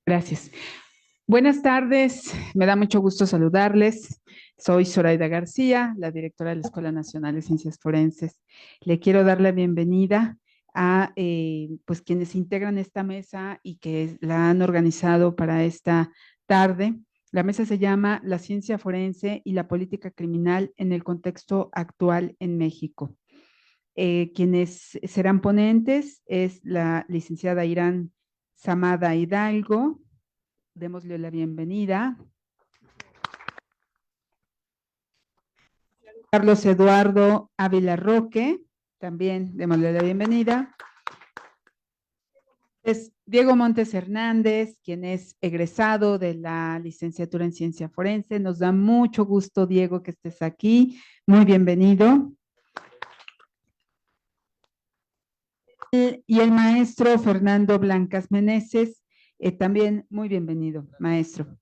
Gracias. Buenas tardes, me da mucho gusto saludarles. Soy Zoraida García, la directora de la Escuela Nacional de Ciencias Forenses. Le quiero dar la bienvenida a pues quienes integran esta mesa y que la han organizado para esta tarde. La mesa se llama La ciencia forense y la política criminal en el contexto actual en México. Quienes serán ponentes es la licenciada Irán Samada Hidalgo. Démosle la bienvenida. Carlos Eduardo Ávila Roque, también démosle la bienvenida. Es Diego Montes Hernández, quien es egresado de la licenciatura en Ciencia Forense. Nos da mucho gusto, Diego, que estés aquí. Muy bienvenido. Y el maestro Fernando Blancas Meneses, también muy bienvenido, maestro.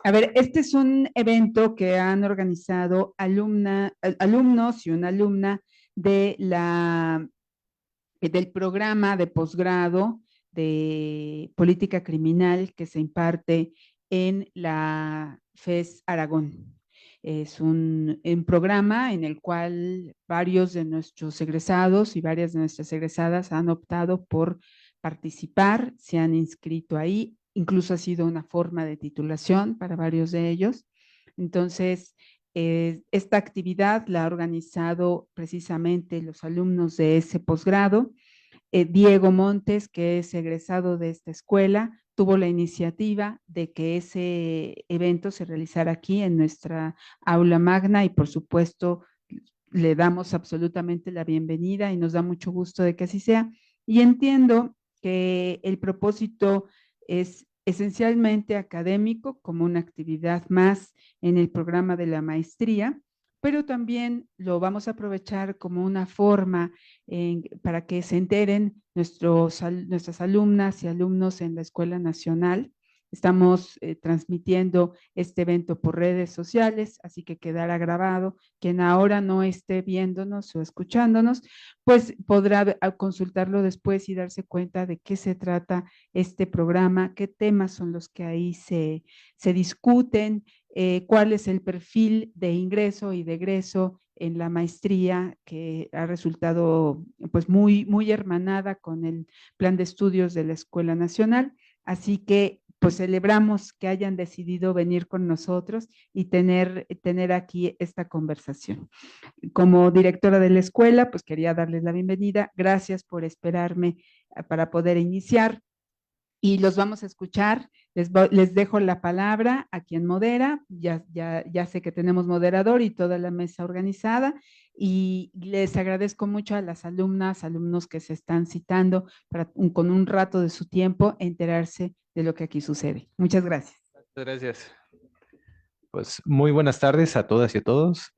A ver, este es un evento que han organizado alumnos y una alumna de del programa de posgrado de política criminal que se imparte en la FES Aragón. Es un programa en el cual varios de nuestros egresados y varias de nuestras egresadas han optado por participar, se han inscrito ahí, incluso ha sido una forma de titulación para varios de ellos. Entonces, esta actividad la ha organizado precisamente los alumnos de ese posgrado. Diego Montes, que es egresado de esta escuela, tuvo la iniciativa de que ese evento se realizara aquí en nuestra aula magna y por supuesto le damos absolutamente la bienvenida y nos da mucho gusto de que así sea. Y entiendo que el propósito es esencialmente académico, como una actividad más en el programa de la maestría, pero también lo vamos a aprovechar como una forma para que se enteren nuestras alumnas y alumnos en la Escuela Nacional. Estamos transmitiendo este evento por redes sociales, así que quedará grabado. Quien ahora no esté viéndonos o escuchándonos, pues podrá consultarlo después y darse cuenta de qué se trata este programa, qué temas son los que ahí se discuten, cuál es el perfil de ingreso y de egreso en la maestría que ha resultado pues muy hermanada con el plan de estudios de la Escuela Nacional. Así que pues celebramos que hayan decidido venir con nosotros y tener aquí esta conversación. Como directora de la escuela, pues quería darles la bienvenida. Gracias por esperarme para poder iniciar y los vamos a escuchar. Les dejo la palabra a quien modera. Ya sé que tenemos moderador y toda la mesa organizada. Y les agradezco mucho a las alumnas, alumnos que se están citando con un rato de su tiempo enterarse de lo que aquí sucede. Muchas gracias. Muchas gracias. Pues muy buenas tardes a todas y a todos.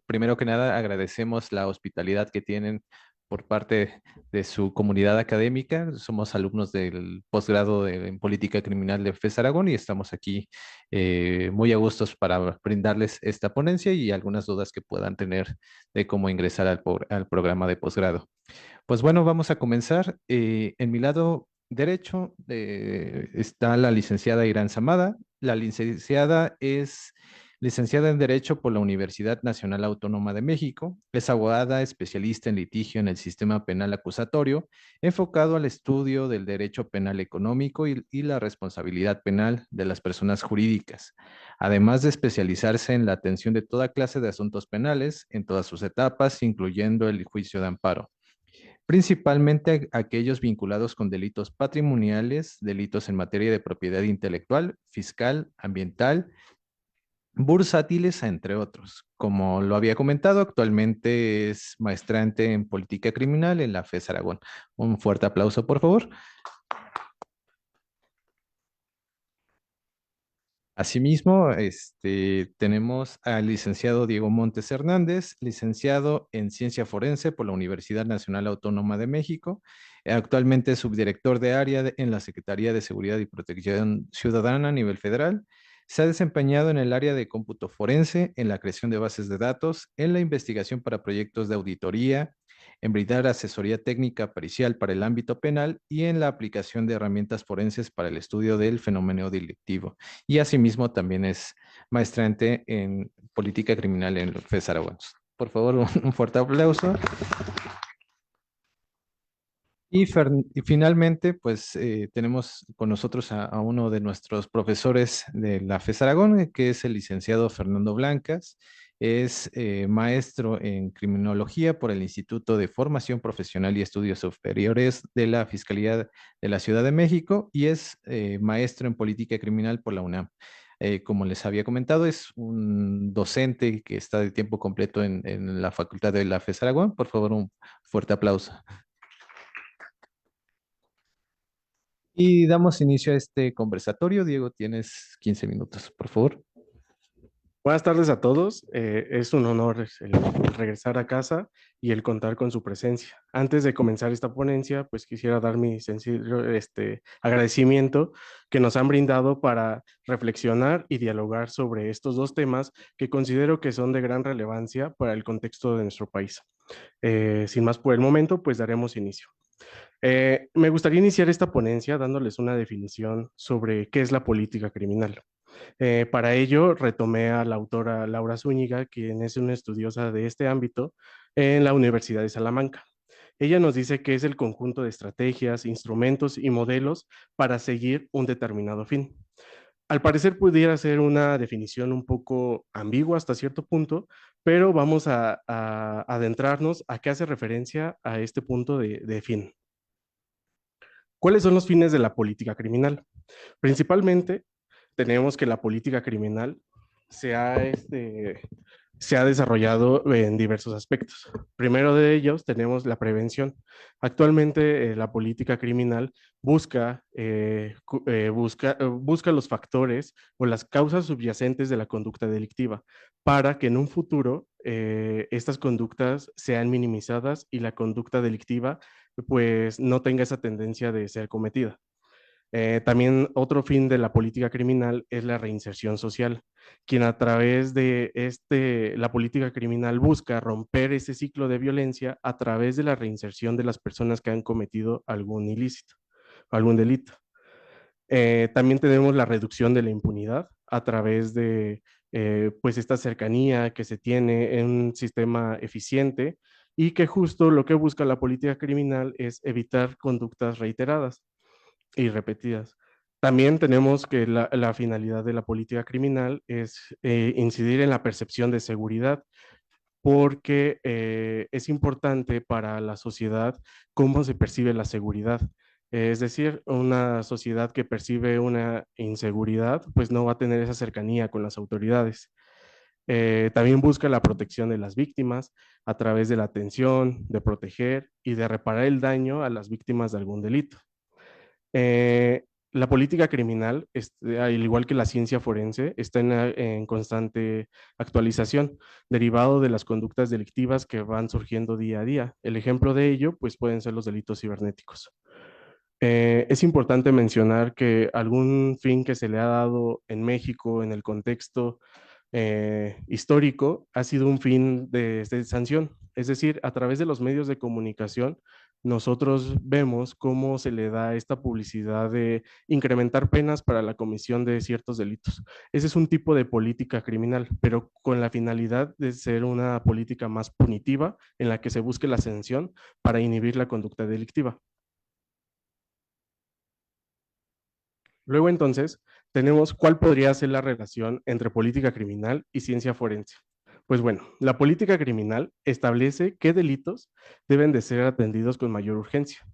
Primero que nada, agradecemos la hospitalidad que tienen por parte de su comunidad académica. Somos alumnos del posgrado en Política Criminal de FES Aragón y estamos aquí muy a gustos para brindarles esta ponencia y algunas dudas que puedan tener de cómo ingresar al programa de posgrado. Pues bueno, vamos a comenzar. En mi lado derecho está la licenciada Irán Samada. La licenciada es licenciada en Derecho por la Universidad Nacional Autónoma de México. Es abogada especialista en litigio en el sistema penal acusatorio, enfocado al estudio del derecho penal económico y la responsabilidad penal de las personas jurídicas, además de especializarse en la atención de toda clase de asuntos penales en todas sus etapas, incluyendo el juicio de amparo, principalmente aquellos vinculados con delitos patrimoniales, delitos en materia de propiedad intelectual, fiscal, ambiental, bursátiles, entre otros. Como lo había comentado, actualmente es maestrante en política criminal en la FES Aragón. Un fuerte aplauso, por favor. Asimismo, tenemos al licenciado Diego Montes Hernández, licenciado en Ciencia Forense por la Universidad Nacional Autónoma de México, actualmente es subdirector de área en la Secretaría de Seguridad y Protección Ciudadana a nivel federal. Se ha desempeñado en el área de cómputo forense, en la creación de bases de datos, en la investigación para proyectos de auditoría, en brindar asesoría técnica pericial para el ámbito penal y en la aplicación de herramientas forenses para el estudio del fenómeno delictivo. Y asimismo también es maestrante en política criminal en la FES Aragón. Por favor, un fuerte aplauso. Y finalmente, pues tenemos con nosotros a uno de nuestros profesores de la FES Aragón, que es el licenciado Fernando Blancas. Es maestro en criminología por el Instituto de Formación Profesional y Estudios Superiores de la Fiscalía de la Ciudad de México y es maestro en política criminal por la UNAM. Como les había comentado, es un docente que está de tiempo completo en la facultad de la FES Aragón. Por favor, un fuerte aplauso. Y damos inicio a este conversatorio. Diego, tienes 15 minutos, por favor. Buenas tardes a todos. Es un honor el regresar a casa y el contar con su presencia. Antes de comenzar esta ponencia, pues quisiera dar mi sencillo agradecimiento que nos han brindado para reflexionar y dialogar sobre estos dos temas que considero que son de gran relevancia para el contexto de nuestro país. Sin más por el momento, pues daremos inicio. Me gustaría iniciar esta ponencia dándoles una definición sobre qué es la política criminal. Para ello, retomé a la autora Laura Zúñiga, quien es una estudiosa de este ámbito en la Universidad de Salamanca. Ella nos dice que es el conjunto de estrategias, instrumentos y modelos para seguir un determinado fin. Al parecer pudiera ser una definición un poco ambigua hasta cierto punto, pero vamos a adentrarnos a qué hace referencia a este punto de fin. ¿Cuáles son los fines de la política criminal? Principalmente, tenemos que la política criminal se ha desarrollado en diversos aspectos. Primero de ellos tenemos la prevención. Actualmente la política criminal busca los factores o las causas subyacentes de la conducta delictiva para que en un futuro estas conductas sean minimizadas y la conducta delictiva pues no tenga esa tendencia de ser cometida. También otro fin de la política criminal es la reinserción social, quien a través de la política criminal busca romper ese ciclo de violencia a través de la reinserción de las personas que han cometido algún ilícito, algún delito. También tenemos la reducción de la impunidad a través de pues esta cercanía que se tiene en un sistema eficiente y que justo lo que busca la política criminal es evitar conductas reiteradas y repetidas. También tenemos que la finalidad de la política criminal es incidir en la percepción de seguridad, porque es importante para la sociedad cómo se percibe la seguridad. Es decir, una sociedad que percibe una inseguridad, pues no va a tener esa cercanía con las autoridades. También busca la protección de las víctimas a través de la atención, de proteger y de reparar el daño a las víctimas de algún delito. La política criminal, al igual que la ciencia forense, está en constante actualización, derivado de las conductas delictivas que van surgiendo día a día. El ejemplo de ello, pues pueden ser los delitos cibernéticos. Es importante mencionar que algún fin que se le ha dado en México en el contexto histórico ha sido un fin de sanción, es decir, a través de los medios de comunicación nosotros vemos cómo se le da esta publicidad de incrementar penas para la comisión de ciertos delitos. Ese es un tipo de política criminal, pero con la finalidad de ser una política más punitiva en la que se busque la sanción para inhibir la conducta delictiva. Luego entonces tenemos cuál podría ser la relación entre política criminal y ciencia forense. Pues bueno, la política criminal establece qué delitos deben de ser atendidos con mayor urgencia.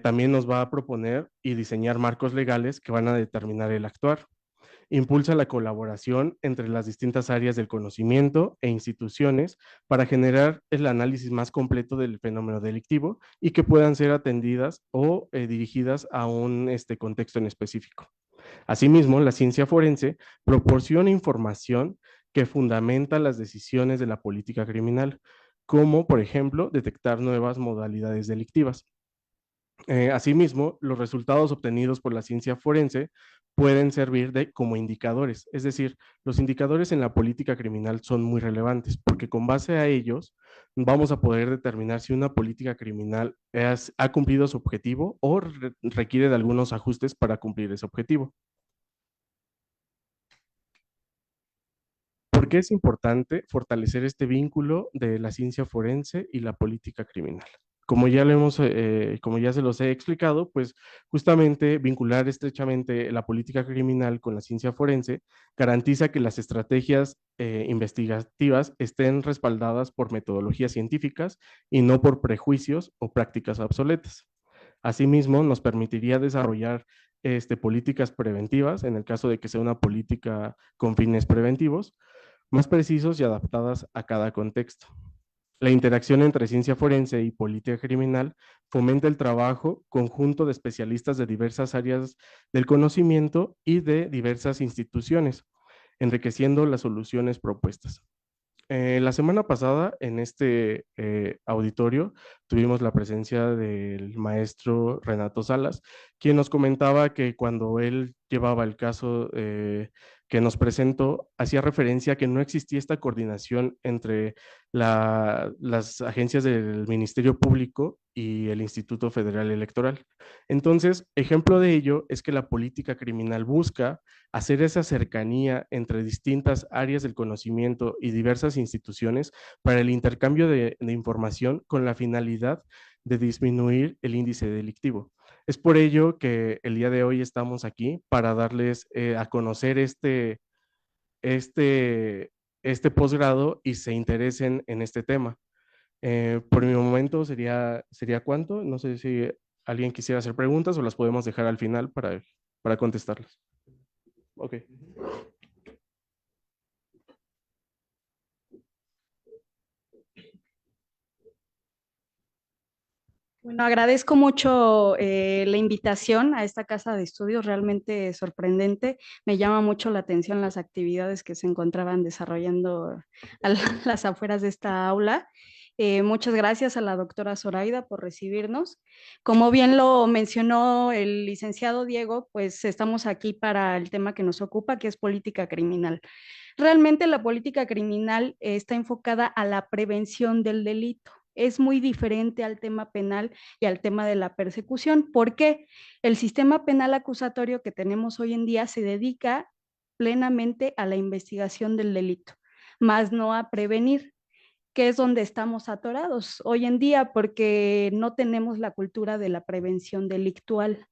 También nos va a proponer y diseñar marcos legales que van a determinar el actuar. Impulsa la colaboración entre las distintas áreas del conocimiento e instituciones para generar el análisis más completo del fenómeno delictivo y que puedan ser atendidas o dirigidas a un contexto en específico. Asimismo, la ciencia forense proporciona información que fundamenta las decisiones de la política criminal, como por ejemplo detectar nuevas modalidades delictivas. Asimismo, los resultados obtenidos por la ciencia forense pueden servir como indicadores, es decir, los indicadores en la política criminal son muy relevantes porque con base a ellos vamos a poder determinar si una política criminal ha cumplido su objetivo o requiere de algunos ajustes para cumplir ese objetivo. ¿Por qué es importante fortalecer este vínculo de la ciencia forense y la política criminal? Como como ya se los he explicado, pues justamente vincular estrechamente la política criminal con la ciencia forense garantiza que las estrategias investigativas estén respaldadas por metodologías científicas y no por prejuicios o prácticas obsoletas. Asimismo, nos permitiría desarrollar políticas preventivas, en el caso de que sea una política con fines preventivos, más precisos y adaptadas a cada contexto. La interacción entre ciencia forense y política criminal fomenta el trabajo conjunto de especialistas de diversas áreas del conocimiento y de diversas instituciones, enriqueciendo las soluciones propuestas. La semana pasada en este auditorio tuvimos la presencia del maestro Renato Salas, quien nos comentaba que cuando él llevaba el caso que nos presentó, hacía referencia a que no existía esta coordinación entre las agencias del Ministerio Público y el Instituto Federal Electoral. Entonces, ejemplo de ello es que la política criminal busca hacer esa cercanía entre distintas áreas del conocimiento y diversas instituciones para el intercambio de información con la finalidad de disminuir el índice delictivo. Es por ello que el día de hoy estamos aquí para darles a conocer este posgrado y se interesen en este tema. Por mi momento sería cuánto. No sé si alguien quisiera hacer preguntas o las podemos dejar al final para contestarlas. Ok. Bueno, agradezco mucho la invitación a esta casa de estudios, realmente sorprendente. Me llama mucho la atención las actividades que se encontraban desarrollando a las afueras de esta aula. Muchas gracias a la doctora Zoraida por recibirnos. Como bien lo mencionó el licenciado Diego, pues estamos aquí para el tema que nos ocupa, que es política criminal. Realmente la política criminal está enfocada a la prevención del delito. Es muy diferente al tema penal y al tema de la persecución. ¿Por qué? El sistema penal acusatorio que tenemos hoy en día se dedica plenamente a la investigación del delito, más no a prevenir, que es donde estamos atorados hoy en día porque no tenemos la cultura de la prevención delictual.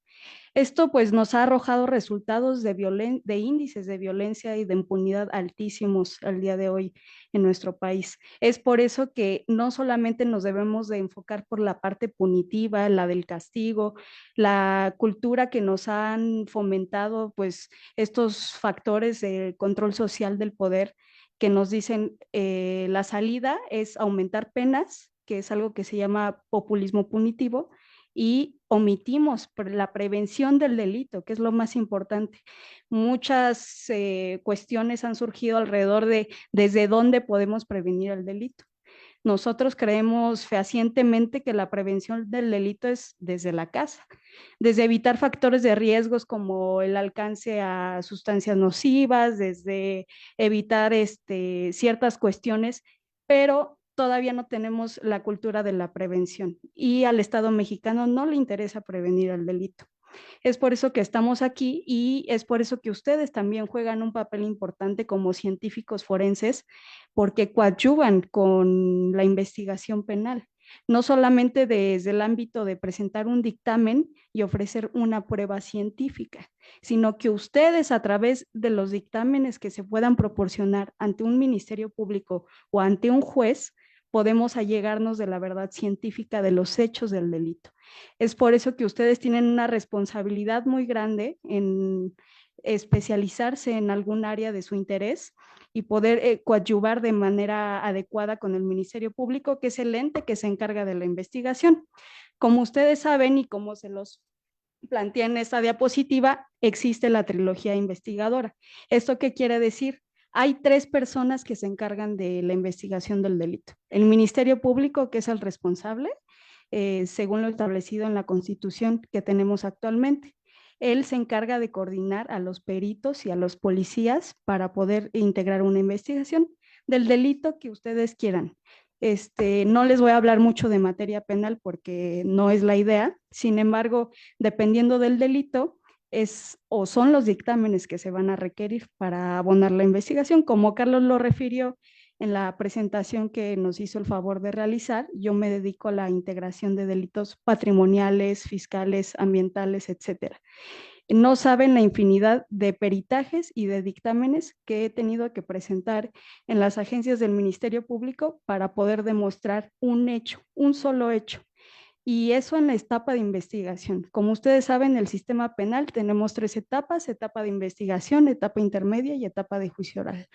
Esto pues nos ha arrojado resultados de índices de violencia y de impunidad altísimos al día de hoy en nuestro país. Es por eso que no solamente nos debemos de enfocar por la parte punitiva, la del castigo, la cultura que nos han fomentado pues estos factores de control social del poder que nos dicen la salida es aumentar penas, que es algo que se llama populismo punitivo, y omitimos la prevención del delito, que es lo más importante. Muchas cuestiones han surgido alrededor de desde dónde podemos prevenir el delito. Nosotros creemos fehacientemente que la prevención del delito es desde la casa, desde evitar factores de riesgos como el alcance a sustancias nocivas, desde evitar ciertas cuestiones, pero todavía no tenemos la cultura de la prevención y al Estado mexicano no le interesa prevenir el delito. Es por eso que estamos aquí y es por eso que ustedes también juegan un papel importante como científicos forenses, porque coadyuvan con la investigación penal, no solamente desde el ámbito de presentar un dictamen y ofrecer una prueba científica, sino que ustedes a través de los dictámenes que se puedan proporcionar ante un ministerio público o ante un juez, podemos allegarnos de la verdad científica de los hechos del delito. Es por eso que ustedes tienen una responsabilidad muy grande en especializarse en algún área de su interés y poder coadyuvar de manera adecuada con el Ministerio Público, que es el ente que se encarga de la investigación. Como ustedes saben y como se los planteé en esta diapositiva, existe la trilogía investigadora. ¿Esto qué quiere decir? Hay 3 personas que se encargan de la investigación del delito. El Ministerio Público, que es el responsable, según lo establecido en la Constitución que tenemos actualmente. Él se encarga de coordinar a los peritos y a los policías para poder integrar una investigación del delito que ustedes quieran. No les voy a hablar mucho de materia penal porque no es la idea. Sin embargo, dependiendo del delito, o son los dictámenes que se van a requerir para abonar la investigación. Como Carlos lo refirió en la presentación que nos hizo el favor de realizar, yo me dedico a la integración de delitos patrimoniales, fiscales, ambientales, etcétera. No saben la infinidad de peritajes y de dictámenes que he tenido que presentar en las agencias del Ministerio Público para poder demostrar un hecho, un solo hecho. Y eso en la etapa de investigación. Como ustedes saben, en el sistema penal tenemos 3 etapas: etapa de investigación, etapa intermedia y etapa de juicio oral.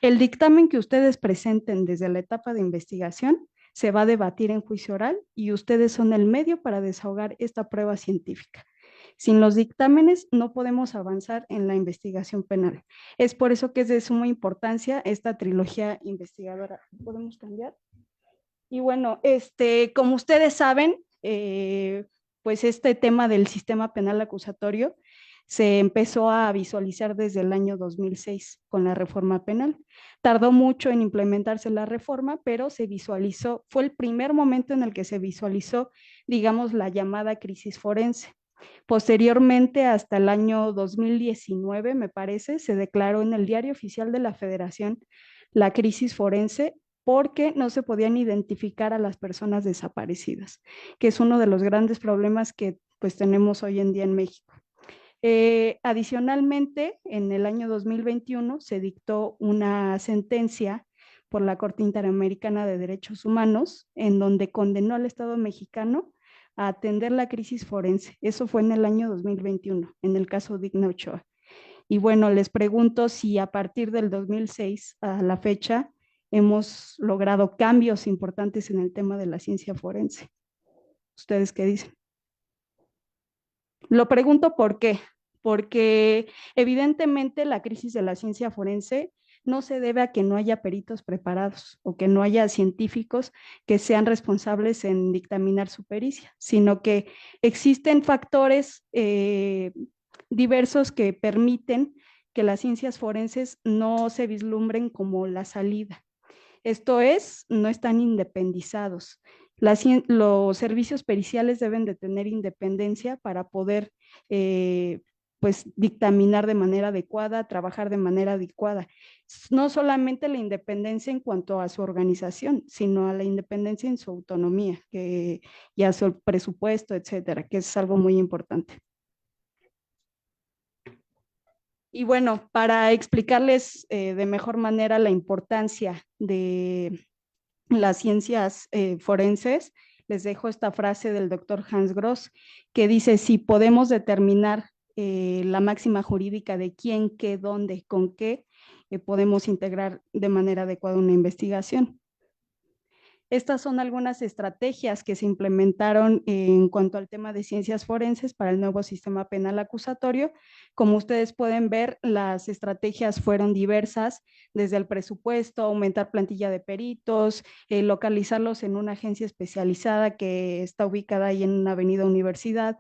El dictamen que ustedes presenten desde la etapa de investigación se va a debatir en juicio oral y ustedes son el medio para desahogar esta prueba científica. Sin los dictámenes no podemos avanzar en la investigación penal. Es por eso que es de suma importancia esta trilogía investigadora. ¿Podemos cambiar? Y bueno, como ustedes saben, pues este tema del sistema penal acusatorio se empezó a visualizar desde el año 2006 con la reforma penal. Tardó mucho en implementarse la reforma, pero se visualizó, fue el primer momento en el que se visualizó, digamos, la llamada crisis forense. Posteriormente, hasta el año 2019, me parece, se declaró en el Diario Oficial de la Federación la crisis forense porque no se podían identificar a las personas desaparecidas, que es uno de los grandes problemas que pues tenemos hoy en día en México. Adicionalmente, en el año 2021 se dictó una sentencia por la Corte Interamericana de Derechos Humanos en donde condenó al Estado mexicano a atender la crisis forense. Eso fue en el año 2021, en el caso Digna Ochoa. Y bueno, les pregunto si a partir del 2006 a la fecha hemos logrado cambios importantes en el tema de la ciencia forense. ¿Ustedes qué dicen? Lo pregunto por qué. Porque evidentemente la crisis de la ciencia forense no se debe a que no haya peritos preparados o que no haya científicos que sean responsables en dictaminar su pericia, sino que existen factores diversos que permiten que las ciencias forenses no se vislumbren como la salida. Esto es, no están independizados. Los servicios periciales deben de tener independencia para poder pues dictaminar de manera adecuada, trabajar de manera adecuada. No solamente la independencia en cuanto a su organización, sino a la independencia en su autonomía y a su presupuesto, etcétera, que es algo muy importante. Y bueno, para explicarles de mejor manera la importancia de las ciencias forenses, les dejo esta frase del doctor Hans Gross, que dice: si podemos determinar la máxima jurídica de quién, qué, dónde, con qué, podemos integrar de manera adecuada una investigación. Estas son algunas estrategias que se implementaron en cuanto al tema de ciencias forenses para el nuevo sistema penal acusatorio. Como ustedes pueden ver, las estrategias fueron diversas, desde el presupuesto, aumentar plantilla de peritos, localizarlos en una agencia especializada que está ubicada ahí en una avenida Universidad.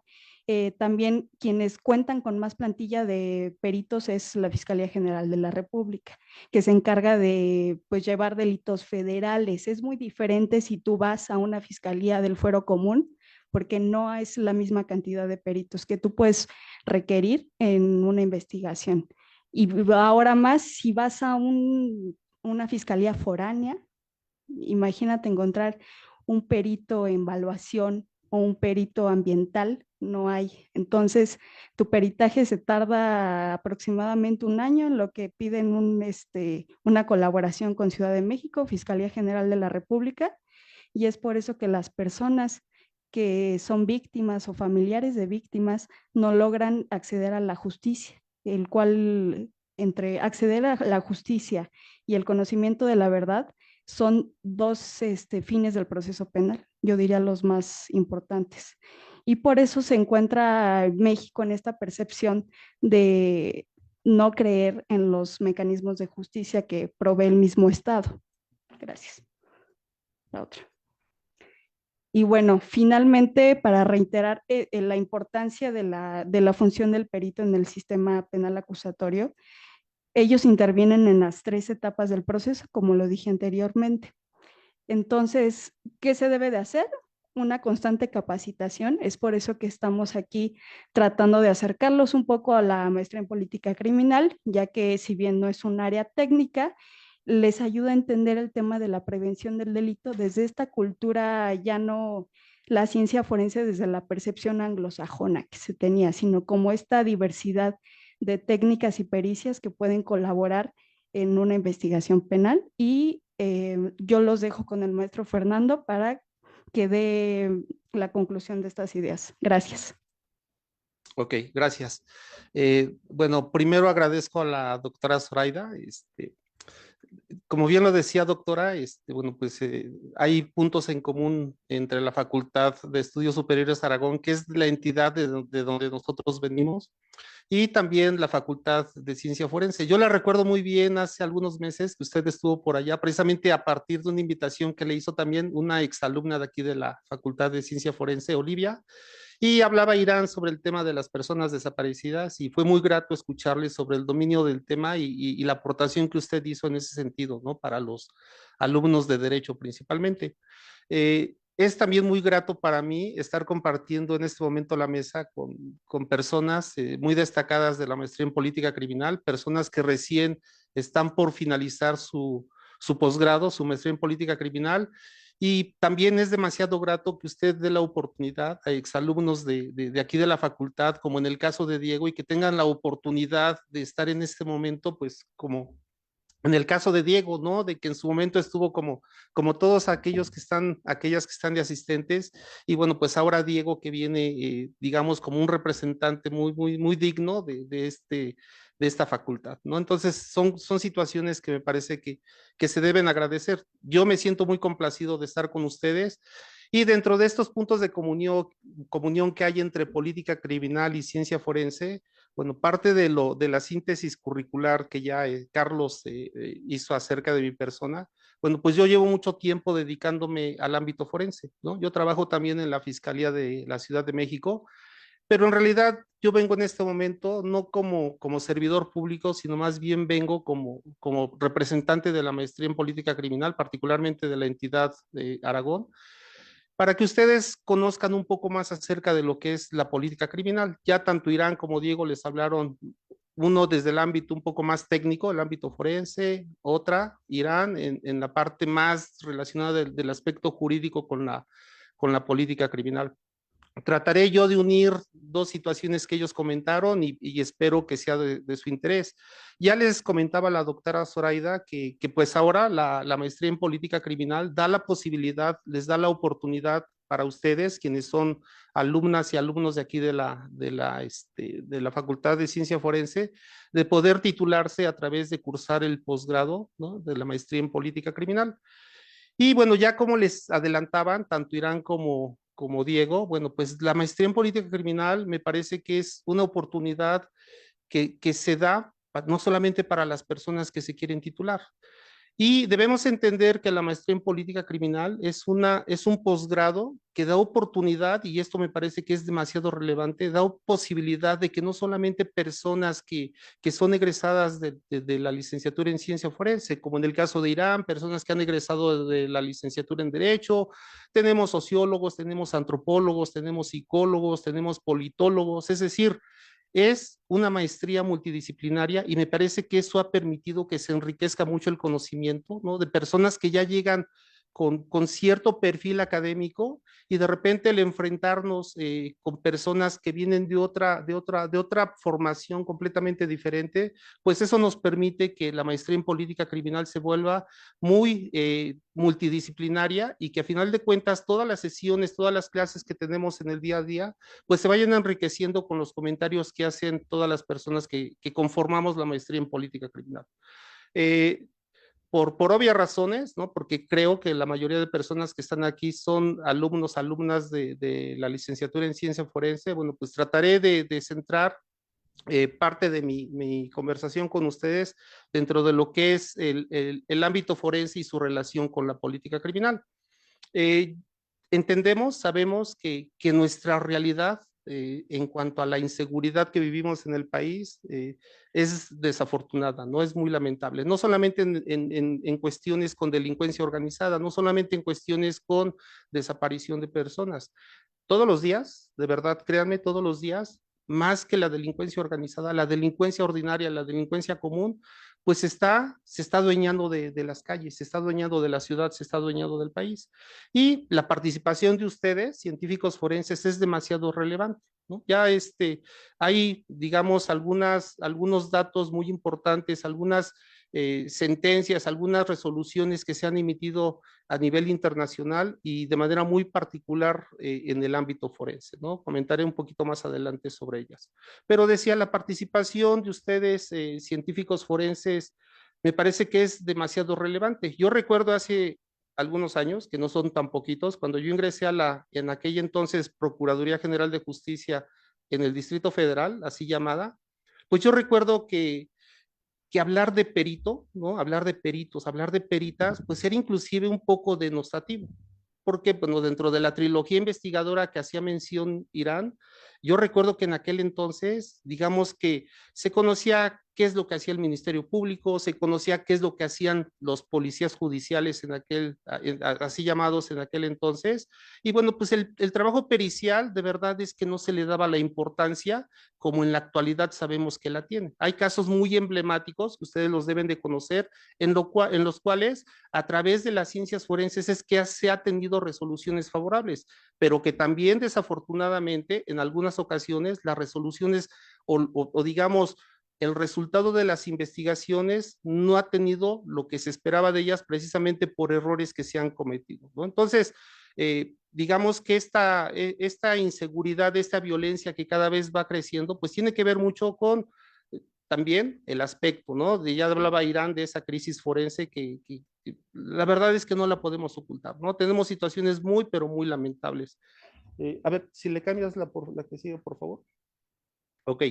También quienes cuentan con más plantilla de peritos es la Fiscalía General de la República, que se encarga de pues, llevar delitos federales. Es muy diferente si tú vas a una fiscalía del fuero común, porque no es la misma cantidad de peritos que tú puedes requerir en una investigación. Y ahora más, si vas a una fiscalía foránea, imagínate encontrar un perito en evaluación o un perito ambiental, no hay. Entonces, tu peritaje se tarda aproximadamente 1 año, en lo que piden una colaboración con Ciudad de México, Fiscalía General de la República, y es por eso que las personas que son víctimas o familiares de víctimas no logran acceder a la justicia, el cual entre acceder a la justicia y el conocimiento de la verdad son 2 fines del proceso penal, yo diría los más importantes. Y por eso se encuentra México en esta percepción de no creer en los mecanismos de justicia que provee el mismo Estado. Gracias. La otra. Y bueno, finalmente, para reiterar la importancia de la función del perito en el sistema penal acusatorio, ellos intervienen en las 3 etapas del proceso, como lo dije anteriormente. Entonces, ¿qué se debe de hacer? Una constante capacitación. Es por eso que estamos aquí tratando de acercarlos un poco a la maestría en política criminal, ya que si bien no es un área técnica, les ayuda a entender el tema de la prevención del delito desde esta cultura, ya no la ciencia forense desde la percepción anglosajona que se tenía, sino como esta diversidad de técnicas y pericias que pueden colaborar en una investigación penal. Y yo los dejo con el maestro Fernando para que dé la conclusión de estas ideas. Gracias. Ok, gracias. Bueno, primero agradezco a la doctora Zoraida. Como bien lo decía, doctora, bueno, pues hay puntos en común entre la Facultad de Estudios Superiores Aragón, que es la entidad de donde nosotros venimos, y también la Facultad de Ciencia Forense. Yo la recuerdo muy bien hace algunos meses que usted estuvo por allá, precisamente a partir de una invitación que le hizo también una exalumna de aquí de la Facultad de Ciencia Forense, Olivia, y hablaba Irán sobre el tema de las personas desaparecidas y fue muy grato escucharle sobre el dominio del tema y la aportación que usted hizo en ese sentido, ¿no? Para los alumnos de Derecho principalmente. Es también muy grato para mí estar compartiendo en este momento la mesa con personas muy destacadas de la maestría en política criminal, personas que recién están por finalizar su posgrado, su maestría en política criminal. Y también es demasiado grato que usted dé la oportunidad a exalumnos de aquí de la facultad, como en el caso de Diego, y que tengan la oportunidad de estar en este momento, pues como en el caso de Diego, ¿no? De que en su momento estuvo como todos aquellos que están, aquellas que están de asistentes, y bueno, pues ahora Diego que viene, digamos, como un representante muy digno de esta facultad, ¿no? Entonces son situaciones que me parece que se deben agradecer. Yo me siento muy complacido de estar con ustedes. Y dentro de estos puntos de comunión que hay entre política criminal y ciencia forense, bueno, parte de la síntesis curricular que ya Carlos hizo acerca de mi persona, bueno, pues yo llevo mucho tiempo dedicándome al ámbito forense, ¿no? Yo trabajo también en la Fiscalía de la Ciudad de México, pero en realidad yo vengo en este momento no como servidor público, sino más bien vengo como representante de la maestría en política criminal, particularmente de la entidad de Aragón, para que ustedes conozcan un poco más acerca de lo que es la política criminal. Ya tanto Irán como Diego les hablaron, uno desde el ámbito un poco más técnico, el ámbito forense, otra, Irán, en la parte más relacionada del aspecto jurídico con la política criminal. Trataré yo de unir dos situaciones que ellos comentaron y espero que sea de su interés. Ya les comentaba la doctora Zoraida que pues ahora la maestría en política criminal da la posibilidad, les da la oportunidad para ustedes, quienes son alumnas y alumnos de aquí de la Facultad de Ciencia Forense, de poder titularse a través de cursar el posgrado, ¿no? De la maestría en política criminal. Y bueno, ya como les adelantaban, tanto Irán como Diego, bueno, pues la maestría en política criminal me parece que es una oportunidad que se da no solamente para las personas que se quieren titular, y debemos entender que la maestría en política criminal es un posgrado que da oportunidad, y esto me parece que es demasiado relevante, da posibilidad de que no solamente personas que son egresadas de la licenciatura en ciencia forense, como en el caso de Irán, personas que han egresado de la licenciatura en Derecho, tenemos sociólogos, tenemos antropólogos, tenemos psicólogos, tenemos politólogos, es decir, es una maestría multidisciplinaria y me parece que eso ha permitido que se enriquezca mucho el conocimiento, ¿no? De personas que ya llegan con cierto perfil académico y de repente el enfrentarnos con personas que vienen de otra formación completamente diferente, pues eso nos permite que la maestría en política criminal se vuelva muy multidisciplinaria y que a final de cuentas todas las sesiones, todas las clases que tenemos en el día a día, pues se vayan enriqueciendo con los comentarios que hacen todas las personas que conformamos la maestría en política criminal. Por obvias razones, ¿no? Porque creo que la mayoría de personas que están aquí son alumnos, alumnas de la licenciatura en ciencia forense. Bueno, pues trataré de centrar parte de mi conversación con ustedes dentro de lo que es el ámbito forense y su relación con la política criminal. Entendemos, sabemos que nuestra realidad en cuanto a la inseguridad que vivimos en el país es desafortunada, ¿no? Es muy lamentable, no solamente en cuestiones con delincuencia organizada, no solamente en cuestiones con desaparición de personas. Todos los días, de verdad, créanme, todos los días, más que la delincuencia organizada, la delincuencia ordinaria, la delincuencia común, pues se está adueñando de las calles, se está adueñando de la ciudad, se está adueñando del país. Y la participación de ustedes, científicos forenses, es demasiado relevante, ¿no? Ya hay, digamos, algunos datos muy importantes, algunas sentencias, algunas resoluciones que se han emitido a nivel internacional y de manera muy particular en el ámbito forense, ¿no? Comentaré un poquito más adelante sobre ellas. Pero decía, la participación de ustedes, científicos forenses, me parece que es demasiado relevante. Yo recuerdo hace algunos años, que no son tan poquitos, cuando yo ingresé en aquella entonces Procuraduría General de Justicia en el Distrito Federal, así llamada, pues yo recuerdo que hablar de perito, ¿no? Hablar de peritos, hablar de peritas, pues era inclusive un poco denostativo. Porque, bueno, dentro de la trilogía investigadora que hacía mención Irán, yo recuerdo que en aquel entonces, digamos que se conocía qué es lo que hacía el Ministerio Público, se conocía qué es lo que hacían los policías judiciales así llamados en aquel entonces, y bueno, pues el trabajo pericial de verdad es que no se le daba la importancia como en la actualidad sabemos que la tiene. Hay casos muy emblemáticos que ustedes los deben de conocer, en los cuales a través de las ciencias forenses es que se ha tenido resoluciones favorables, pero que también desafortunadamente en algunas ocasiones las resoluciones o digamos el resultado de las investigaciones no ha tenido lo que se esperaba de ellas precisamente por errores que se han cometido, ¿no? Entonces, digamos que esta inseguridad, esta violencia que cada vez va creciendo, pues tiene que ver mucho con también el aspecto, ¿no? Ya hablaba Irán de esa crisis forense que la verdad es que no la podemos ocultar, ¿no? Tenemos situaciones muy, pero muy lamentables. A ver, si le cambias la que sigue, por favor. Ok.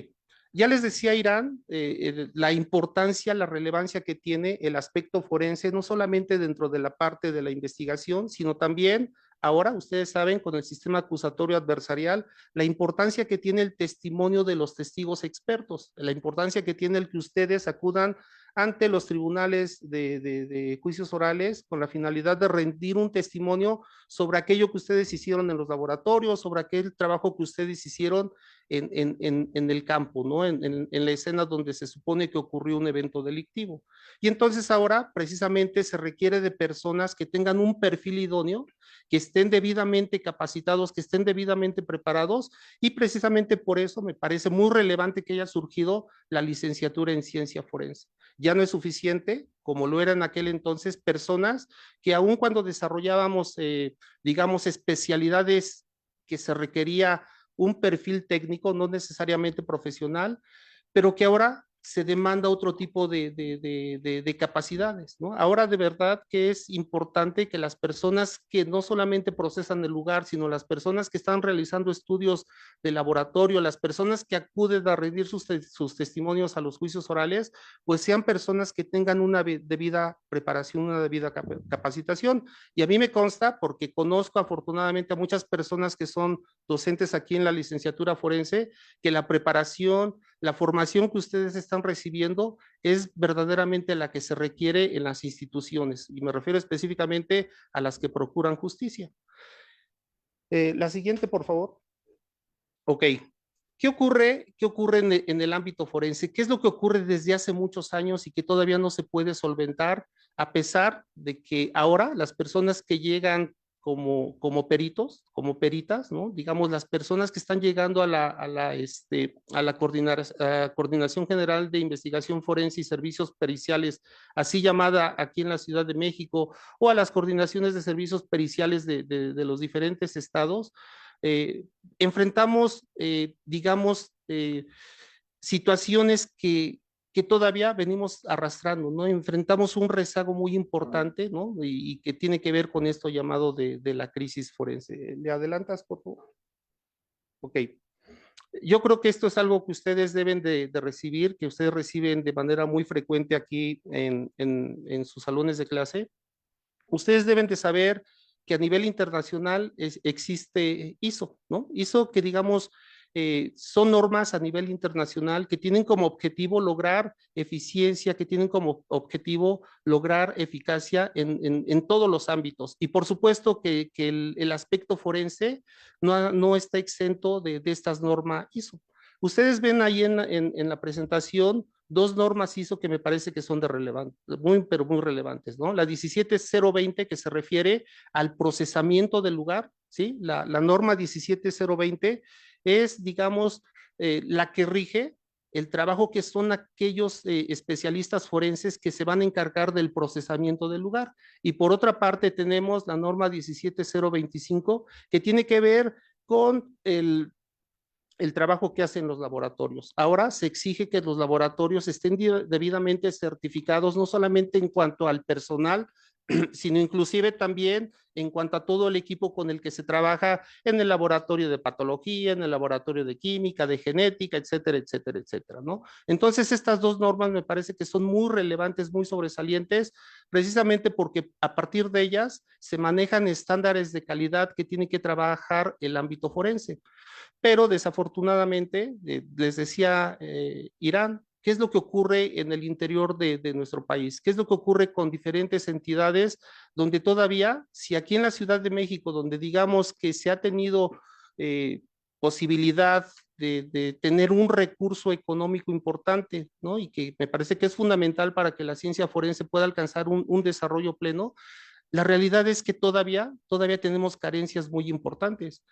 Ya les decía Irán, la importancia, la relevancia que tiene el aspecto forense, no solamente dentro de la parte de la investigación, sino también ahora, ustedes saben, con el sistema acusatorio adversarial, la importancia que tiene el testimonio de los testigos expertos, la importancia que tiene el que ustedes acudan ante los tribunales de juicios orales con la finalidad de rendir un testimonio sobre aquello que ustedes hicieron en los laboratorios, sobre aquel trabajo que ustedes hicieron en el campo, ¿no? En la escena donde se supone que ocurrió un evento delictivo. Y entonces ahora precisamente se requiere de personas que tengan un perfil idóneo, que estén debidamente capacitados, que estén debidamente preparados, y precisamente por eso me parece muy relevante que haya surgido la licenciatura en ciencia forense. Ya no es suficiente, como lo era en aquel entonces, personas que aun cuando desarrollábamos, digamos, especialidades que se requería un perfil técnico, no necesariamente profesional, pero que ahora se demanda otro tipo de capacidades, ¿no? Ahora de verdad que es importante que las personas que no solamente procesan el lugar, sino las personas que están realizando estudios de laboratorio, las personas que acuden a rendir sus testimonios a los juicios orales, pues sean personas que tengan una debida preparación, una debida capacitación. Y a mí me consta, porque conozco afortunadamente a muchas personas que son docentes aquí en la licenciatura forense, que la preparación, la formación que ustedes están recibiendo es verdaderamente la que se requiere en las instituciones, y me refiero específicamente a las que procuran justicia. La siguiente, por favor. Ok. ¿Qué ocurre en el ámbito forense? ¿Qué es lo que ocurre desde hace muchos años y que todavía no se puede solventar, a pesar de que ahora las personas que llegan como peritos, como peritas, ¿no? Digamos, las personas que están llegando a la Coordinación General de Investigación Forense y Servicios Periciales, así llamada aquí en la Ciudad de México, o a las coordinaciones de servicios periciales de los diferentes estados, enfrentamos, digamos, situaciones que todavía venimos arrastrando, ¿no? Enfrentamos un rezago muy importante, ¿no? Y que tiene que ver con esto llamado de la crisis forense. ¿Le adelantas, por favor? Ok. Yo creo que esto es algo que ustedes deben de recibir, que ustedes reciben de manera muy frecuente aquí en sus salones de clase. Ustedes deben de saber que a nivel internacional existe ISO, ¿no? ISO que digamos son normas a nivel internacional que tienen como objetivo lograr eficiencia, que tienen como objetivo lograr eficacia en todos los ámbitos. Y por supuesto que el aspecto forense no está exento de estas normas ISO. Ustedes ven ahí en la presentación dos normas ISO que me parece que son de relevantes, pero muy relevantes, ¿no? La 17020 que se refiere al procesamiento del lugar, ¿sí? La norma 17020 es, digamos, la que rige el trabajo que son aquellos especialistas forenses que se van a encargar del procesamiento del lugar. Y por otra parte tenemos la norma 17025 que tiene que ver con el trabajo que hacen los laboratorios. Ahora se exige que los laboratorios estén debidamente certificados, no solamente en cuanto al personal, sino inclusive también en cuanto a todo el equipo con el que se trabaja en el laboratorio de patología, en el laboratorio de química, de genética, etcétera, etcétera, etcétera, ¿no? Entonces, estas dos normas me parece que son muy relevantes, muy sobresalientes, precisamente porque a partir de ellas se manejan estándares de calidad que tiene que trabajar el ámbito forense. Pero desafortunadamente, les decía Irán, ¿qué es lo que ocurre en el interior de nuestro país? ¿Qué es lo que ocurre con diferentes entidades donde todavía, si aquí en la Ciudad de México, donde digamos que se ha tenido posibilidad de tener un recurso económico importante, ¿no? Y que me parece que es fundamental para que la ciencia forense pueda alcanzar un desarrollo pleno, la realidad es que todavía tenemos carencias muy importantes.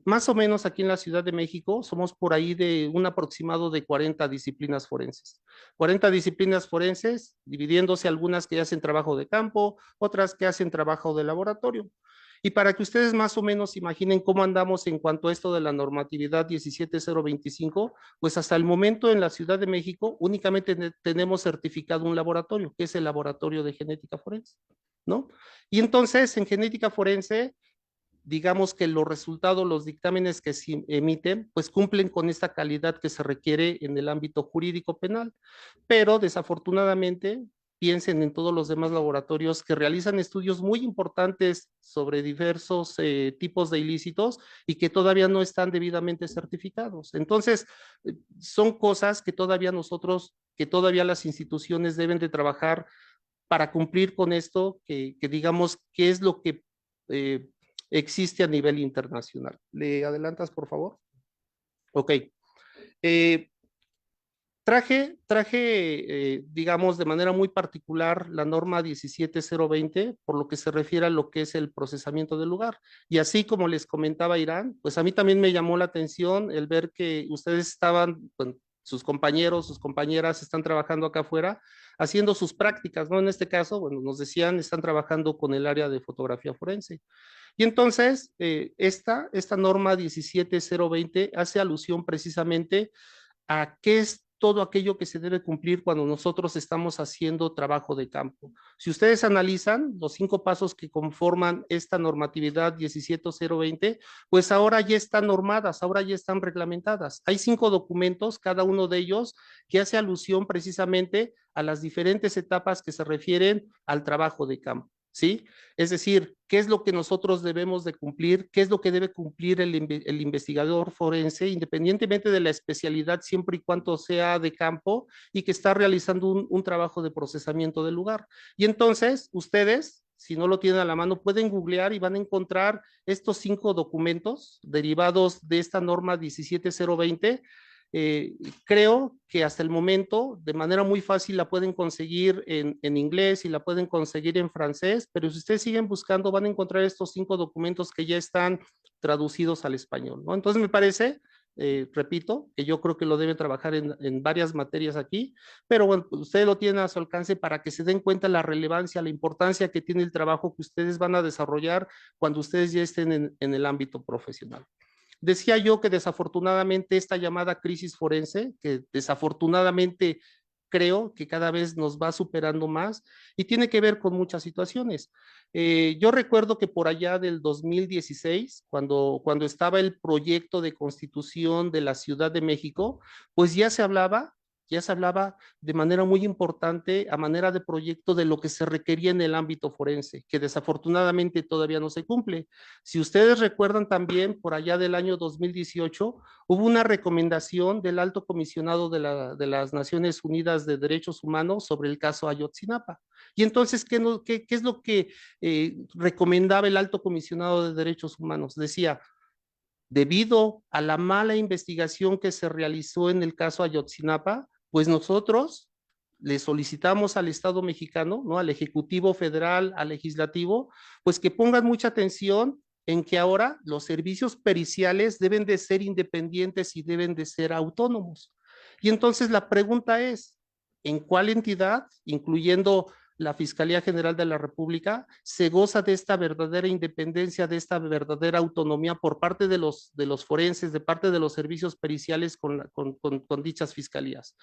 Más o menos aquí en la Ciudad de México somos por ahí de un aproximado de 40 disciplinas forenses. 40 disciplinas forenses, dividiéndose algunas que hacen trabajo de campo, otras que hacen trabajo de laboratorio. Y para que ustedes más o menos imaginen cómo andamos en cuanto a esto de la normatividad 17025, pues hasta el momento en la Ciudad de México únicamente tenemos certificado un laboratorio, que es el Laboratorio de Genética Forense, ¿no? Y entonces en genética forense, digamos que los resultados, los dictámenes que se emiten, pues cumplen con esta calidad que se requiere en el ámbito jurídico penal, pero desafortunadamente piensen en todos los demás laboratorios que realizan estudios muy importantes sobre diversos tipos de ilícitos y que todavía no están debidamente certificados. Entonces, son cosas que todavía las instituciones deben de trabajar para cumplir con esto, que digamos, ¿qué es lo que existe a nivel internacional? ¿Le adelantas, por favor? Ok. Traje digamos, de manera muy particular la norma 17020, por lo que se refiere a lo que es el procesamiento del lugar. Y así como les comentaba Irán, pues a mí también me llamó la atención el ver que ustedes estaban, bueno, sus compañeros, sus compañeras están trabajando acá afuera, haciendo sus prácticas, ¿no? En este caso, bueno, nos decían, están trabajando con el área de fotografía forense. Y entonces, esta norma 17020 hace alusión precisamente a qué es todo aquello que se debe cumplir cuando nosotros estamos haciendo trabajo de campo. Si ustedes analizan los 5 pasos que conforman esta normatividad 17020, pues ahora ya están normadas, ahora ya están reglamentadas. Hay 5 documentos, cada uno de ellos, que hace alusión precisamente a las diferentes etapas que se refieren al trabajo de campo. ¿Sí? Es decir, ¿qué es lo que nosotros debemos de cumplir? ¿Qué es lo que debe cumplir el investigador forense, independientemente de la especialidad, siempre y cuando sea de campo y que está realizando un trabajo de procesamiento del lugar? Y entonces, ustedes, si no lo tienen a la mano, pueden googlear y van a encontrar estos 5 documentos derivados de esta norma 17020. Creo que hasta el momento de manera muy fácil la pueden conseguir en inglés y la pueden conseguir en francés, pero si ustedes siguen buscando van a encontrar estos 5 documentos que ya están traducidos al español, ¿no? Entonces me parece, repito, que yo creo que lo deben trabajar en varias materias aquí, pero bueno, pues ustedes lo tienen a su alcance para que se den cuenta la relevancia, la importancia que tiene el trabajo que ustedes van a desarrollar cuando ustedes ya estén en el ámbito profesional. Decía yo que desafortunadamente esta llamada crisis forense, que desafortunadamente creo que cada vez nos va superando más y tiene que ver con muchas situaciones. Yo recuerdo que por allá del 2016, cuando estaba el proyecto de constitución de la Ciudad de México, pues ya se hablaba ya se hablaba de manera muy importante, a manera de proyecto, de lo que se requería en el ámbito forense, que desafortunadamente todavía no se cumple. Si ustedes recuerdan también, por allá del año 2018, hubo una recomendación del Alto Comisionado de las Naciones Unidas de Derechos Humanos sobre el caso Ayotzinapa. Y entonces, ¿qué es lo que recomendaba el Alto Comisionado de Derechos Humanos? Decía, debido a la mala investigación que se realizó en el caso Ayotzinapa, pues nosotros le solicitamos al Estado mexicano, ¿no? Al Ejecutivo Federal, al Legislativo, pues que pongan mucha atención en que ahora los servicios periciales deben de ser independientes y deben de ser autónomos. Y entonces la pregunta es, ¿en cuál entidad, incluyendo la Fiscalía General de la República, se goza de esta verdadera independencia, de esta verdadera autonomía por parte de los forenses, de parte de los servicios periciales con dichas fiscalías?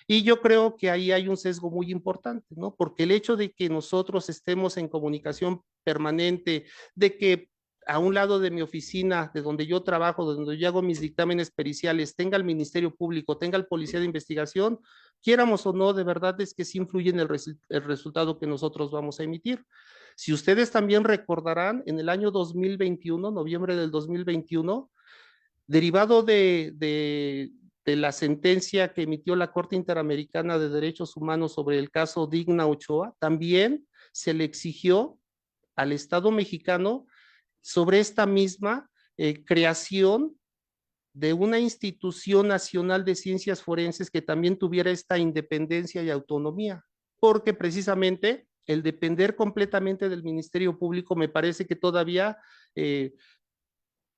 Y yo creo que ahí hay un sesgo muy importante, ¿no? Porque el hecho de que nosotros estemos en comunicación permanente, de que a un lado de mi oficina, de donde yo trabajo, de donde yo hago mis dictámenes periciales, tenga el Ministerio Público, tenga el Policía de Investigación, quieramos o no, de verdad es que sí influye en el resultado que nosotros vamos a emitir. Si ustedes también recordarán, en el año 2021, noviembre del 2021, derivado de la sentencia que emitió la Corte Interamericana de Derechos Humanos sobre el caso Digna Ochoa, también se le exigió al Estado mexicano sobre esta misma creación de una institución nacional de ciencias forenses que también tuviera esta independencia y autonomía, porque precisamente el depender completamente del Ministerio Público me parece que todavía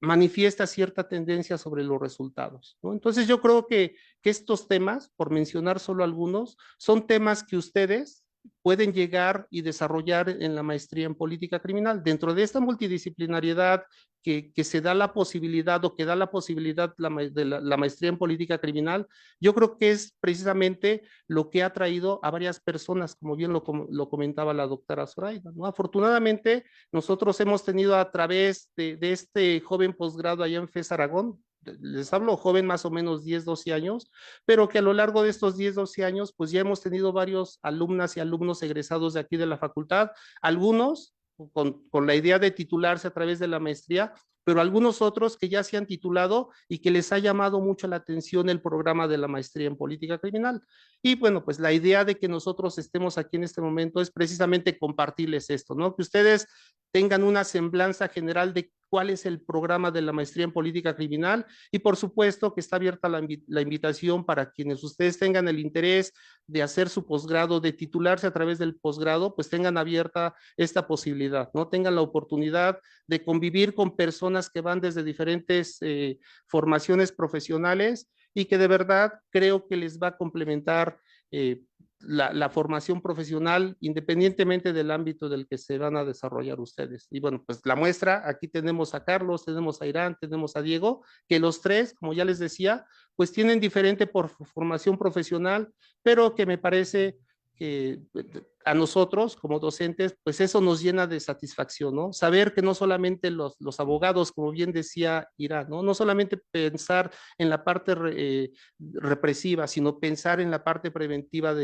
manifiesta cierta tendencia sobre los resultados, ¿no? Entonces yo creo que estos temas, por mencionar solo algunos, son temas que ustedes pueden llegar y desarrollar en la maestría en política criminal. Dentro de esta multidisciplinariedad que se da la posibilidad o que da la posibilidad de la maestría en política criminal, yo creo que es precisamente lo que ha traído a varias personas, como bien lo comentaba la doctora Zoraida, ¿no? Afortunadamente, nosotros hemos tenido a través de este joven posgrado allá en FES Aragón, les hablo joven más o menos 10, 12 años, pero que a lo largo de estos 10, 12 años, pues ya hemos tenido varios alumnas y alumnos egresados de aquí de la facultad, algunos con la idea de titularse a través de la maestría, pero algunos otros que ya se han titulado y que les ha llamado mucho la atención el programa de la maestría en política criminal. Y bueno, pues la idea de que nosotros estemos aquí en este momento es precisamente compartirles esto, ¿no? Que ustedes tengan una semblanza general de cuál es el programa de la maestría en política criminal y por supuesto que está abierta la invitación para quienes ustedes tengan el interés de hacer su posgrado, de titularse a través del posgrado, pues tengan abierta esta posibilidad, ¿no? Tengan la oportunidad de convivir con personas que van desde diferentes formaciones profesionales y que de verdad creo que les va a complementar la formación profesional independientemente del ámbito del que se van a desarrollar ustedes. Y bueno, pues la muestra, aquí tenemos a Carlos, tenemos a Irán, tenemos a Diego, que los tres, como ya les decía, pues tienen diferente por formación profesional, pero que me parece que a nosotros como docentes, pues eso nos llena de satisfacción, ¿no? Saber que no solamente los abogados, como bien decía Irán, ¿no? No solamente pensar en la parte represiva, sino pensar en la parte preventiva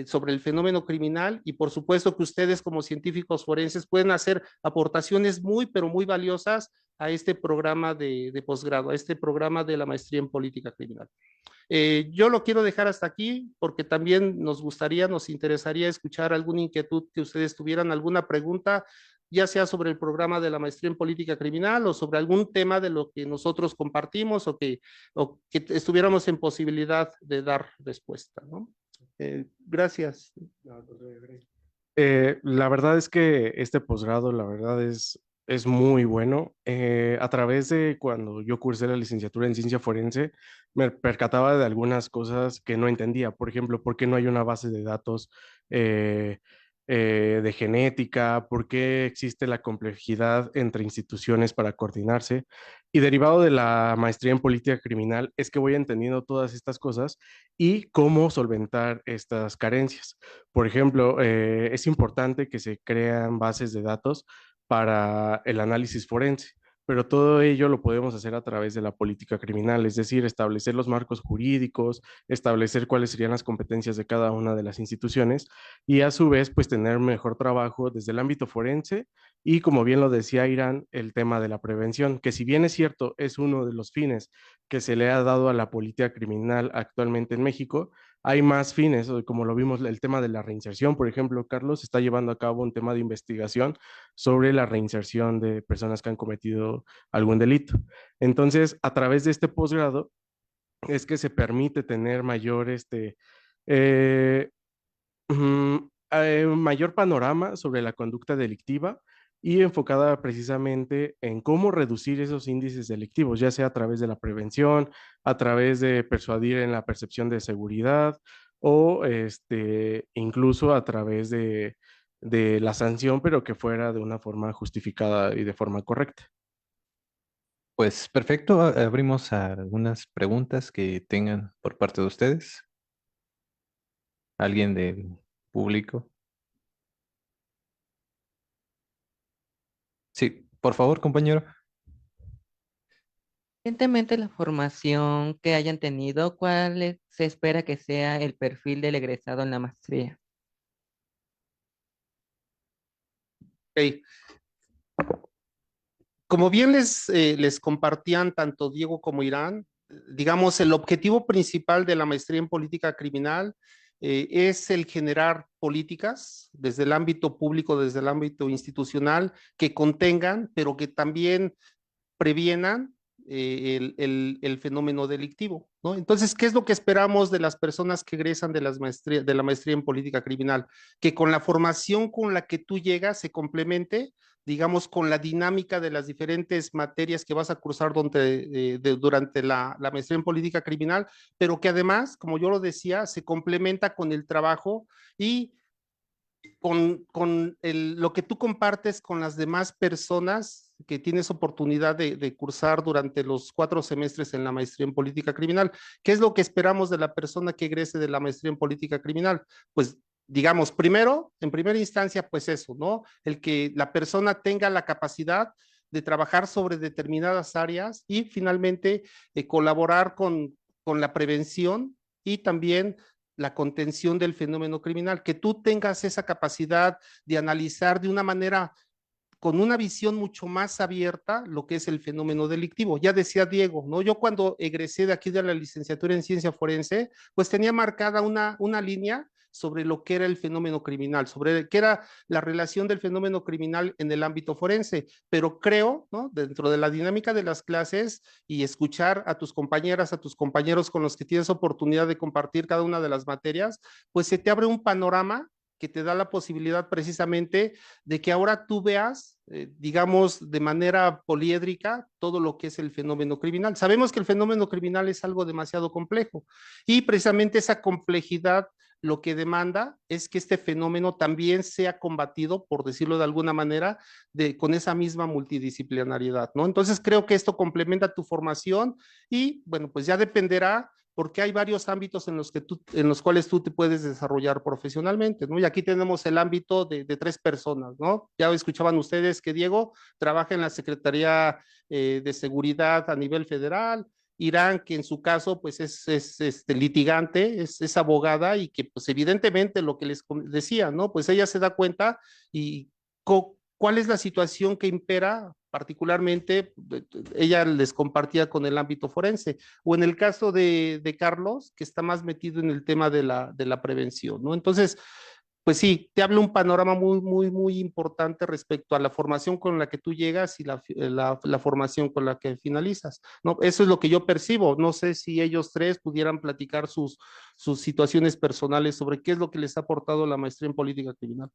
sobre el fenómeno criminal y por supuesto que ustedes como científicos forenses pueden hacer aportaciones muy, pero muy valiosas a este programa de posgrado, a este programa de la maestría en política criminal. Yo lo quiero dejar hasta aquí porque también nos interesaría escuchar alguna inquietud que ustedes tuvieran, alguna pregunta, ya sea sobre el programa de la maestría en política criminal o sobre algún tema de lo que nosotros compartimos o que estuviéramos en posibilidad de dar respuesta, ¿no? Gracias. La verdad es que este posgrado, la verdad es muy bueno. A través de cuando yo cursé la licenciatura en ciencia forense, me percataba de algunas cosas que no entendía. Por ejemplo, ¿por qué no hay una base de datos de genética? ¿Por qué existe la complejidad entre instituciones para coordinarse? Y derivado de la maestría en política criminal, es que voy entendiendo todas estas cosas y cómo solventar estas carencias. Por ejemplo, es importante que se crean bases de datos para el análisis forense, pero todo ello lo podemos hacer a través de la política criminal, es decir, establecer los marcos jurídicos, establecer cuáles serían las competencias de cada una de las instituciones y a su vez, pues tener mejor trabajo desde el ámbito forense y, como bien lo decía Irán, el tema de la prevención, que si bien es cierto, es uno de los fines que se le ha dado a la política criminal actualmente en México, hay más fines, como lo vimos, el tema de la reinserción, por ejemplo, Carlos está llevando a cabo un tema de investigación sobre la reinserción de personas que han cometido algún delito. Entonces, a través de este posgrado es que se permite tener mayor, eh, mayor panorama sobre la conducta delictiva y enfocada precisamente en cómo reducir esos índices delictivos, ya sea a través de la prevención, a través de persuadir en la percepción de seguridad o incluso a través de la sanción, pero que fuera de una forma justificada y de forma correcta. Pues perfecto, abrimos a algunas preguntas que tengan por parte de ustedes. ¿Alguien del público? Sí, por favor, compañero. Recientemente la formación que hayan tenido, se espera que sea el perfil del egresado en la maestría? Ok. Como bien les compartían tanto Diego como Irán, digamos, el objetivo principal de la maestría en política criminal es el generar políticas desde el ámbito público, desde el ámbito institucional, que contengan, pero que también previenan el fenómeno delictivo, ¿no? Entonces, ¿qué es lo que esperamos de las personas que egresan de la maestría en política criminal? Que con la formación con la que tú llegas se complemente, digamos, con la dinámica de las diferentes materias que vas a cursar durante la maestría en política criminal, pero que además, como yo lo decía, se complementa con el trabajo y lo que tú compartes con las demás personas que tienes oportunidad de cursar durante los 4 semestres en la maestría en política criminal. ¿Qué es lo que esperamos de la persona que egrese de la maestría en política criminal? Pues digamos, primero, en primera instancia, pues eso, ¿no? El que la persona tenga la capacidad de trabajar sobre determinadas áreas y finalmente colaborar con la prevención y también la contención del fenómeno criminal, que tú tengas esa capacidad de analizar de una manera con una visión mucho más abierta lo que es el fenómeno delictivo. Ya decía Diego, ¿no? Yo cuando egresé de aquí de la licenciatura en ciencia forense, pues tenía marcada una línea sobre lo que era el fenómeno criminal, sobre qué era la relación del fenómeno criminal en el ámbito forense, pero creo, ¿no? Dentro de la dinámica de las clases y escuchar a tus compañeras, a tus compañeros con los que tienes oportunidad de compartir cada una de las materias, pues se te abre un panorama que te da la posibilidad precisamente de que ahora tú veas, digamos, de manera poliédrica todo lo que es el fenómeno criminal. Sabemos que el fenómeno criminal es algo demasiado complejo y precisamente esa complejidad lo que demanda es que este fenómeno también sea combatido, por decirlo de alguna manera, con esa misma multidisciplinariedad, ¿no? Entonces creo que esto complementa tu formación y, bueno, pues ya dependerá porque hay varios ámbitos en los cuales tú te puedes desarrollar profesionalmente, ¿no? Y aquí tenemos el ámbito de 3 personas, ¿no? Ya escuchaban ustedes que Diego trabaja en la Secretaría de Seguridad a nivel federal, Irán, que en su caso, pues es litigante, es abogada y que, pues evidentemente lo que les decía, ¿no? Pues ella se da cuenta y cuál es la situación que impera particularmente, ella les compartía con el ámbito forense, o en el caso de Carlos, que está más metido en el tema de la prevención, ¿no? Entonces, pues sí, te habla un panorama muy importante respecto a la formación con la que tú llegas y la formación con la que finalizas, ¿no? Eso es lo que yo percibo. No sé si ellos 3 pudieran platicar sus situaciones personales sobre qué es lo que les ha aportado la maestría en política criminal.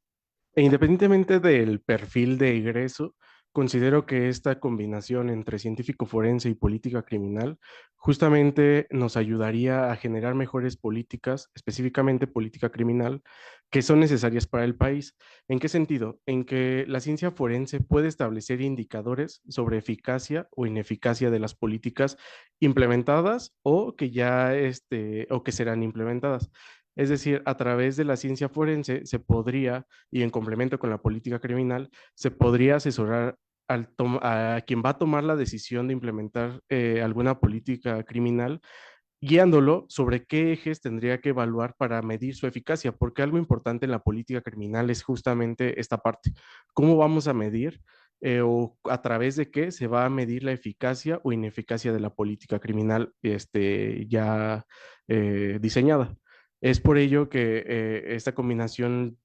E independientemente del perfil de egreso, considero que esta combinación entre científico forense y política criminal justamente nos ayudaría a generar mejores políticas, específicamente política criminal, que son necesarias para el país. ¿En qué sentido? En que la ciencia forense puede establecer indicadores sobre eficacia o ineficacia de las políticas implementadas o que ya o que serán implementadas. Es decir, a través de la ciencia forense se podría, y en complemento con la política criminal, se podría asesorar a quien va a tomar la decisión de implementar alguna política criminal, guiándolo sobre qué ejes tendría que evaluar para medir su eficacia, porque algo importante en la política criminal es justamente esta parte. ¿Cómo vamos a medir o a través de qué se va a medir la eficacia o ineficacia de la política criminal ya diseñada? Es por ello que esta combinación,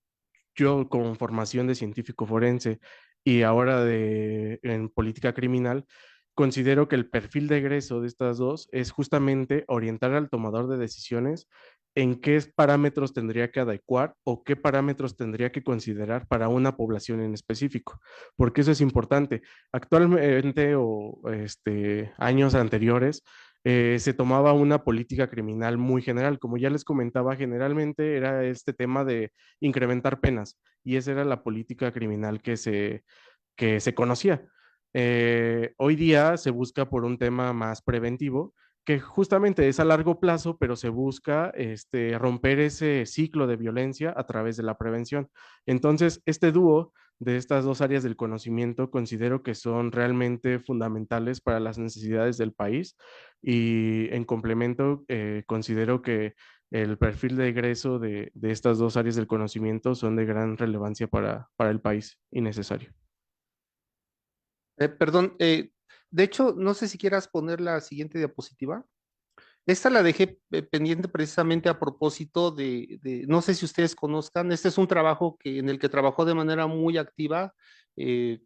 yo con formación de científico forense y ahora en política criminal, considero que el perfil de egreso de estas dos es justamente orientar al tomador de decisiones en qué parámetros tendría que adecuar o qué parámetros tendría que considerar para una población en específico, porque eso es importante. Actualmente o años anteriores se tomaba una política criminal muy general. Como ya les comentaba, generalmente era este tema de incrementar penas y esa era la política criminal que se conocía. Hoy día se busca por un tema más preventivo, que justamente es a largo plazo, pero se busca romper ese ciclo de violencia a través de la prevención. Entonces, este dúo de estas dos áreas del conocimiento considero que son realmente fundamentales para las necesidades del país y en complemento considero que el perfil de egreso de estas dos áreas del conocimiento son de gran relevancia para el país y necesario. Perdón, de hecho, no sé si quieras poner la siguiente diapositiva. Esta la dejé pendiente precisamente a propósito no sé si ustedes conozcan, este es un trabajo en el que trabajó de manera muy activa eh,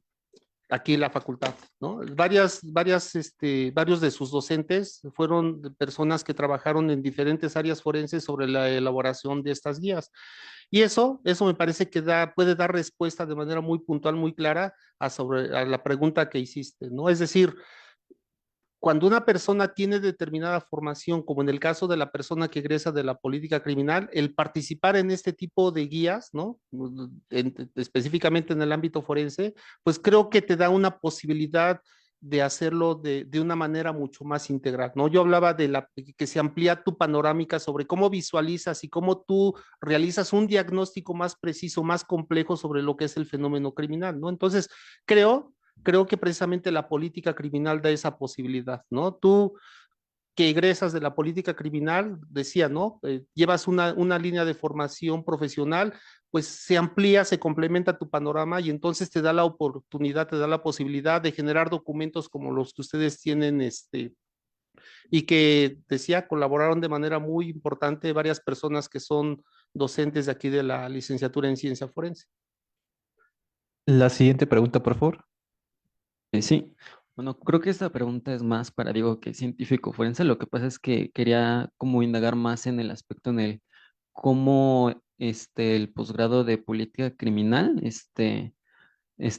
aquí en la facultad, ¿no? Varios de sus docentes fueron personas que trabajaron en diferentes áreas forenses sobre la elaboración de estas guías. Y eso me parece que puede dar respuesta de manera muy puntual, muy clara a la pregunta que hiciste, ¿no? Es decir, cuando una persona tiene determinada formación, como en el caso de la persona que egresa de la política criminal, el participar en este tipo de guías, ¿no? Específicamente en el ámbito forense, pues creo que te da una posibilidad de hacerlo de una manera mucho más integral, ¿no? Yo hablaba que se amplía tu panorámica sobre cómo visualizas y cómo tú realizas un diagnóstico más preciso, más complejo sobre lo que es el fenómeno criminal, ¿no? Entonces, creo que precisamente la política criminal da esa posibilidad, ¿no? Tú que egresas de la política criminal, decía, ¿no? Llevas una línea de formación profesional, pues se amplía, se complementa tu panorama y entonces te da la oportunidad, te da la posibilidad de generar documentos como los que ustedes tienen, y que, decía, colaboraron de manera muy importante varias personas que son docentes de aquí de la licenciatura en ciencia forense. La siguiente pregunta, por favor. Sí, bueno, creo que esta pregunta es más para Diego que científico forense. Lo que pasa es que quería como indagar más en el aspecto en el cómo el posgrado de política criminal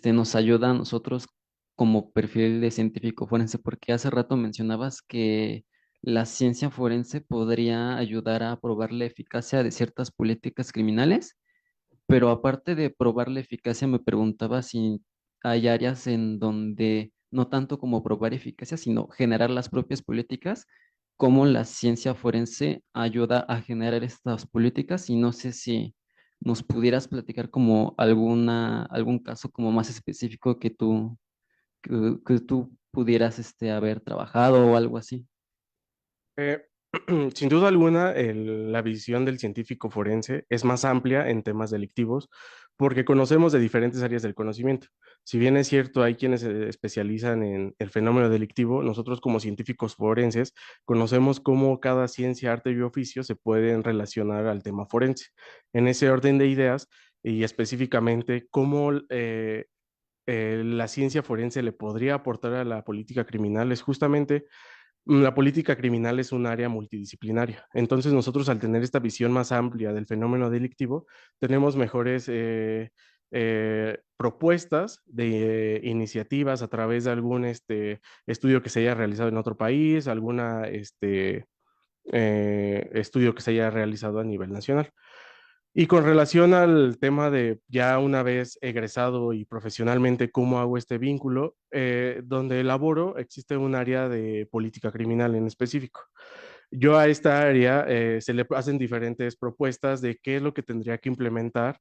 nos ayuda a nosotros como perfil de científico forense, porque hace rato mencionabas que la ciencia forense podría ayudar a probar la eficacia de ciertas políticas criminales, pero aparte de probar la eficacia, me preguntaba si hay áreas en donde no tanto como probar eficacia, sino generar las propias políticas, cómo la ciencia forense ayuda a generar estas políticas y no sé si nos pudieras platicar como algún caso como más específico que tú pudieras haber trabajado o algo así. Eh, Sin duda alguna, la visión del científico forense es más amplia en temas delictivos porque conocemos de diferentes áreas del conocimiento. Si bien es cierto, hay quienes se especializan en el fenómeno delictivo, nosotros como científicos forenses conocemos cómo cada ciencia, arte y oficio se pueden relacionar al tema forense. En ese orden de ideas y específicamente cómo la ciencia forense le podría aportar a la política criminal es justamente la política criminal es un área multidisciplinaria. Entonces nosotros al tener esta visión más amplia del fenómeno delictivo, tenemos mejores propuestas de iniciativas a través de algún estudio que se haya realizado en otro país, alguna estudio que se haya realizado a nivel nacional. Y con relación al tema de ya una vez egresado y profesionalmente, ¿cómo hago este vínculo? Donde elaboro existe un área de política criminal en específico. Yo a esta área se le hacen diferentes propuestas de qué es lo que tendría que implementar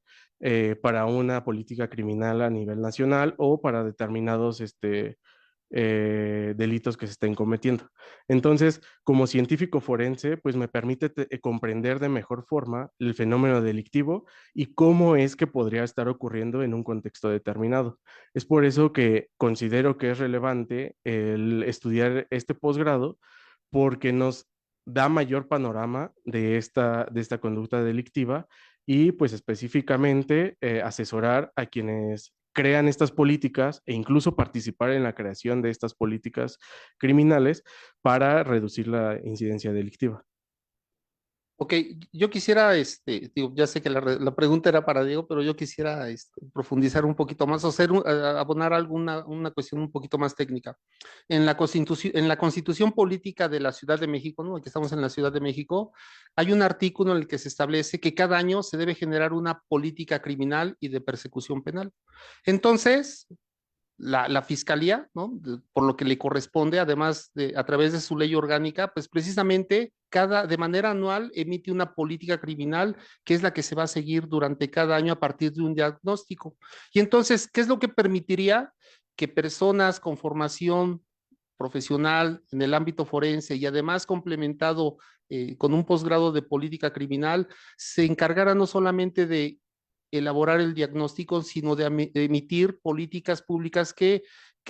para una política criminal a nivel nacional o para determinados delitos que se estén cometiendo. Entonces, como científico forense, pues me permite comprender de mejor forma el fenómeno delictivo y cómo es que podría estar ocurriendo en un contexto determinado. Es por eso que considero que es relevante el estudiar este posgrado, porque nos da mayor panorama de esta conducta delictiva y pues específicamente asesorar a quienes crean estas políticas e incluso participar en la creación de estas políticas criminales para reducir la incidencia delictiva. Ok, yo quisiera, digo, ya sé que la pregunta era para Diego, pero yo quisiera profundizar un poquito más, o hacer, abonar alguna una cuestión un poquito más técnica. En la Constitución Política de la Ciudad de México, ¿no? Aquí estamos en la Ciudad de México, hay un artículo en el que se establece que cada año se debe generar una política criminal y de persecución penal. Entonces, la fiscalía, ¿no? Por lo que le corresponde, además de a través de su ley orgánica, pues precisamente de manera anual emite una política criminal que es la que se va a seguir durante cada año a partir de un diagnóstico. Y entonces, ¿qué es lo que permitiría que personas con formación profesional en el ámbito forense y además complementado con un posgrado de política criminal se encargara no solamente de elaborar el diagnóstico, sino de emitir políticas públicas que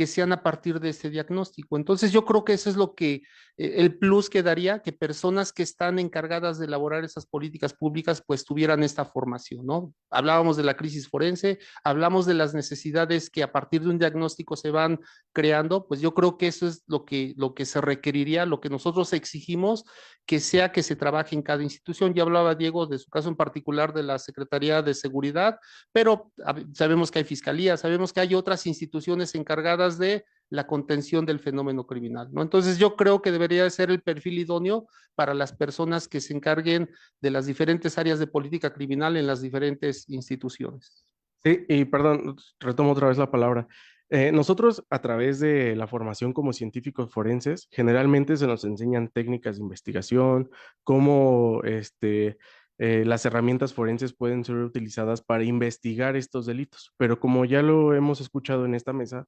sean a partir de ese diagnóstico? Entonces yo creo que eso es lo que, el plus que daría, que personas que están encargadas de elaborar esas políticas públicas pues tuvieran esta formación, ¿no? Hablábamos de la crisis forense, hablamos de las necesidades que a partir de un diagnóstico se van creando, pues yo creo que eso es lo que se requeriría, lo que nosotros exigimos que sea que se trabaje en cada institución. Ya hablaba Diego de su caso en particular de la Secretaría de Seguridad, pero sabemos que hay fiscalía, sabemos que hay otras instituciones encargadas de la contención del fenómeno criminal, ¿no? Entonces yo creo que debería ser el perfil idóneo para las personas que se encarguen de las diferentes áreas de política criminal en las diferentes instituciones. Sí, y perdón, retomo otra vez la palabra. Nosotros, a través de la formación como científicos forenses, generalmente se nos enseñan técnicas de investigación, cómo las herramientas forenses pueden ser utilizadas para investigar estos delitos. Pero como ya lo hemos escuchado en esta mesa,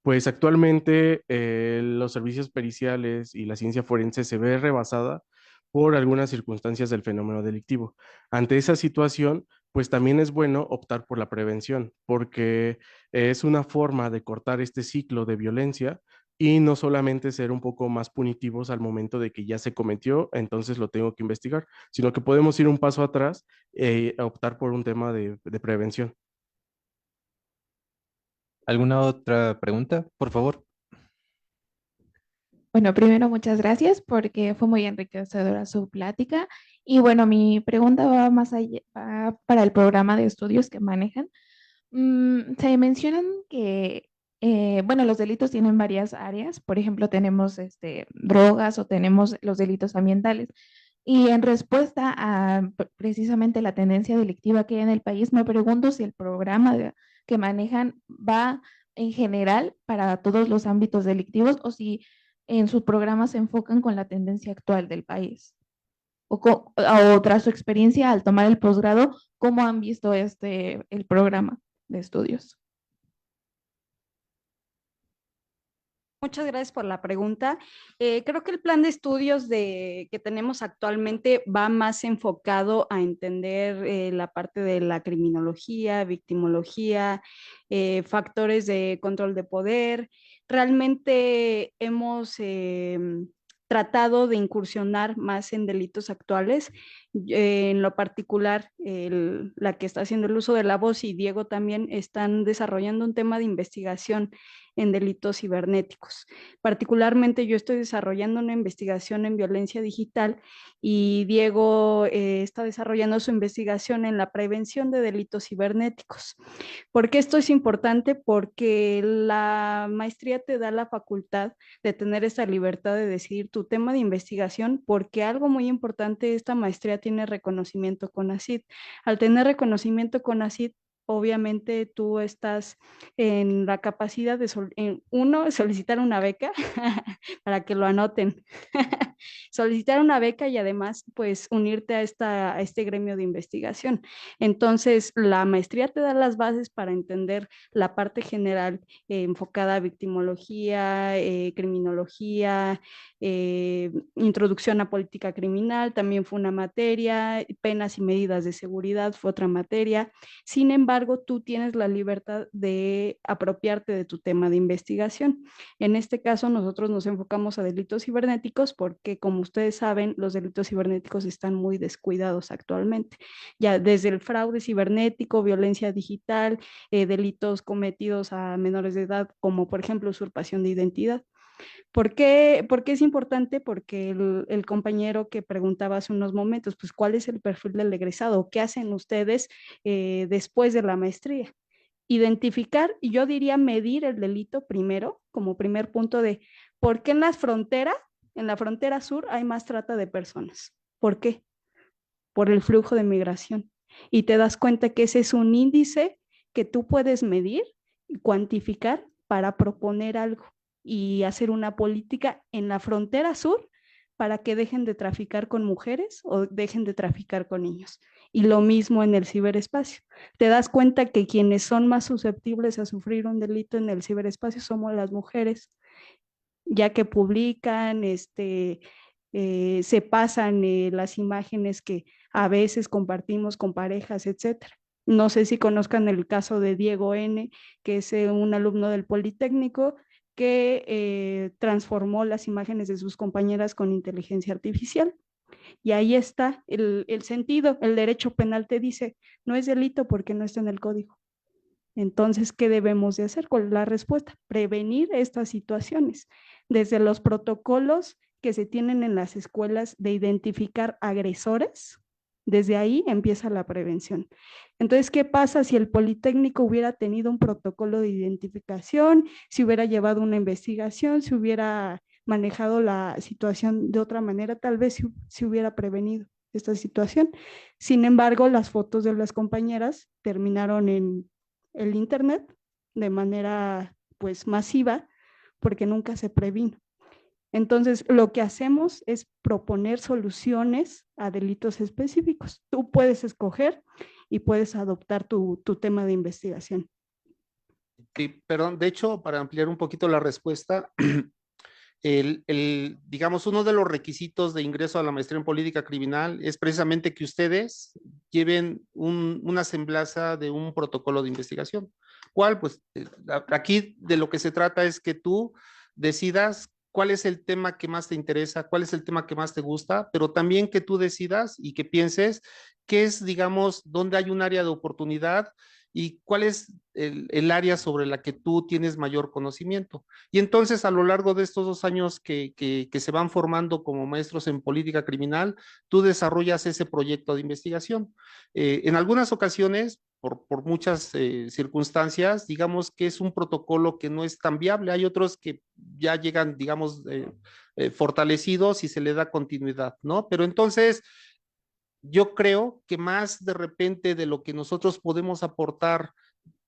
pues actualmente los servicios periciales y la ciencia forense se ve rebasada por algunas circunstancias del fenómeno delictivo. Ante esa situación, pues también es bueno optar por la prevención, porque es una forma de cortar este ciclo de violencia y no solamente ser un poco más punitivos al momento de que ya se cometió, entonces lo tengo que investigar, sino que podemos ir un paso atrás e optar por un tema de prevención. ¿Alguna otra pregunta, por favor? Bueno, primero muchas gracias porque fue muy enriquecedora su plática. Y bueno, mi pregunta va más allá, va para el programa de estudios que manejan. Se mencionan que, bueno, los delitos tienen varias áreas. Por ejemplo, tenemos drogas o tenemos los delitos ambientales. Y en respuesta a precisamente la tendencia delictiva que hay en el país, me pregunto si el programa que manejan va en general para todos los ámbitos delictivos o si en sus programas se enfocan con la tendencia actual del país. O tras su experiencia al tomar el posgrado, ¿cómo han visto el programa de estudios? Muchas gracias por la pregunta. Creo que el plan de estudios que tenemos actualmente va más enfocado a entender la parte de la criminología, victimología, factores de control de poder. Realmente hemos tratado de incursionar más en delitos actuales. En lo particular, la que está haciendo el uso de la voz y Diego también están desarrollando un tema de investigación en delitos cibernéticos. Particularmente yo estoy desarrollando una investigación en violencia digital y Diego está desarrollando su investigación en la prevención de delitos cibernéticos. ¿Por qué esto es importante? Porque la maestría te da la facultad de tener esta libertad de decidir tu tema de investigación, porque algo muy importante, esta maestría tiene reconocimiento CONACYT. Al tener reconocimiento CONACYT, obviamente tú estás en la capacidad de, uno, solicitar una beca para que lo anoten. Solicitar una beca y además, pues, unirte a este gremio de investigación. Entonces, la maestría te da las bases para entender la parte general enfocada a victimología, criminología, introducción a política criminal, también fue una materia, penas y medidas de seguridad fue otra materia. Sin embargo, tú tienes la libertad de apropiarte de tu tema de investigación. En este caso, nosotros nos enfocamos a delitos cibernéticos porque, como ustedes saben, los delitos cibernéticos están muy descuidados actualmente. Ya desde el fraude cibernético, violencia digital, delitos cometidos a menores de edad, como por ejemplo usurpación de identidad. ¿Por qué es importante? Porque el compañero que preguntaba hace unos momentos, pues, ¿cuál es el perfil del egresado? ¿Qué hacen ustedes después de la maestría? Identificar, y yo diría medir el delito primero, como primer punto de por qué en la frontera sur hay más trata de personas. ¿Por qué? Por el flujo de migración. Y te das cuenta que ese es un índice que tú puedes medir y cuantificar para proponer algo y hacer una política en la frontera sur para que dejen de traficar con mujeres o dejen de traficar con niños. Y lo mismo en el ciberespacio. Te das cuenta que quienes son más susceptibles a sufrir un delito en el ciberespacio somos las mujeres, ya que publican, se pasan las imágenes que a veces compartimos con parejas, etcétera. No sé si conozcan el caso de Diego N., que es un alumno del Politécnico que transformó las imágenes de sus compañeras con inteligencia artificial. Y ahí está el sentido. El derecho penal te dice, no es delito porque no está en el código. Entonces, ¿qué debemos de hacer? ¿Cuál es la respuesta? Prevenir estas situaciones. Desde los protocolos que se tienen en las escuelas de identificar agresores, desde ahí empieza la prevención. Entonces, ¿qué pasa si el Politécnico hubiera tenido un protocolo de identificación, si hubiera llevado una investigación, si hubiera manejado la situación de otra manera? Tal vez si hubiera prevenido esta situación. Sin embargo, las fotos de las compañeras terminaron en el internet de manera pues masiva porque nunca se previno. Entonces, lo que hacemos es proponer soluciones a delitos específicos. Tú puedes escoger y puedes adoptar tu tema de investigación. Sí, perdón, de hecho, para ampliar un poquito la respuesta, digamos, uno de los requisitos de ingreso a la maestría en política criminal es precisamente que ustedes lleven una semblanza de un protocolo de investigación. ¿Cuál? Pues aquí de lo que se trata es que tú decidas cuál es el tema que más te interesa, cuál es el tema que más te gusta, pero también que tú decidas y que pienses qué es, digamos, dónde hay un área de oportunidad y cuál es el área sobre la que tú tienes mayor conocimiento. Y entonces a lo largo de estos 2 años que se van formando como maestros en política criminal, tú desarrollas ese proyecto de investigación. En algunas ocasiones, por muchas circunstancias, digamos que es un protocolo que no es tan viable. Hay otros que ya llegan, digamos, fortalecidos y se le da continuidad, ¿no? Pero entonces yo creo que más de repente de lo que nosotros podemos aportar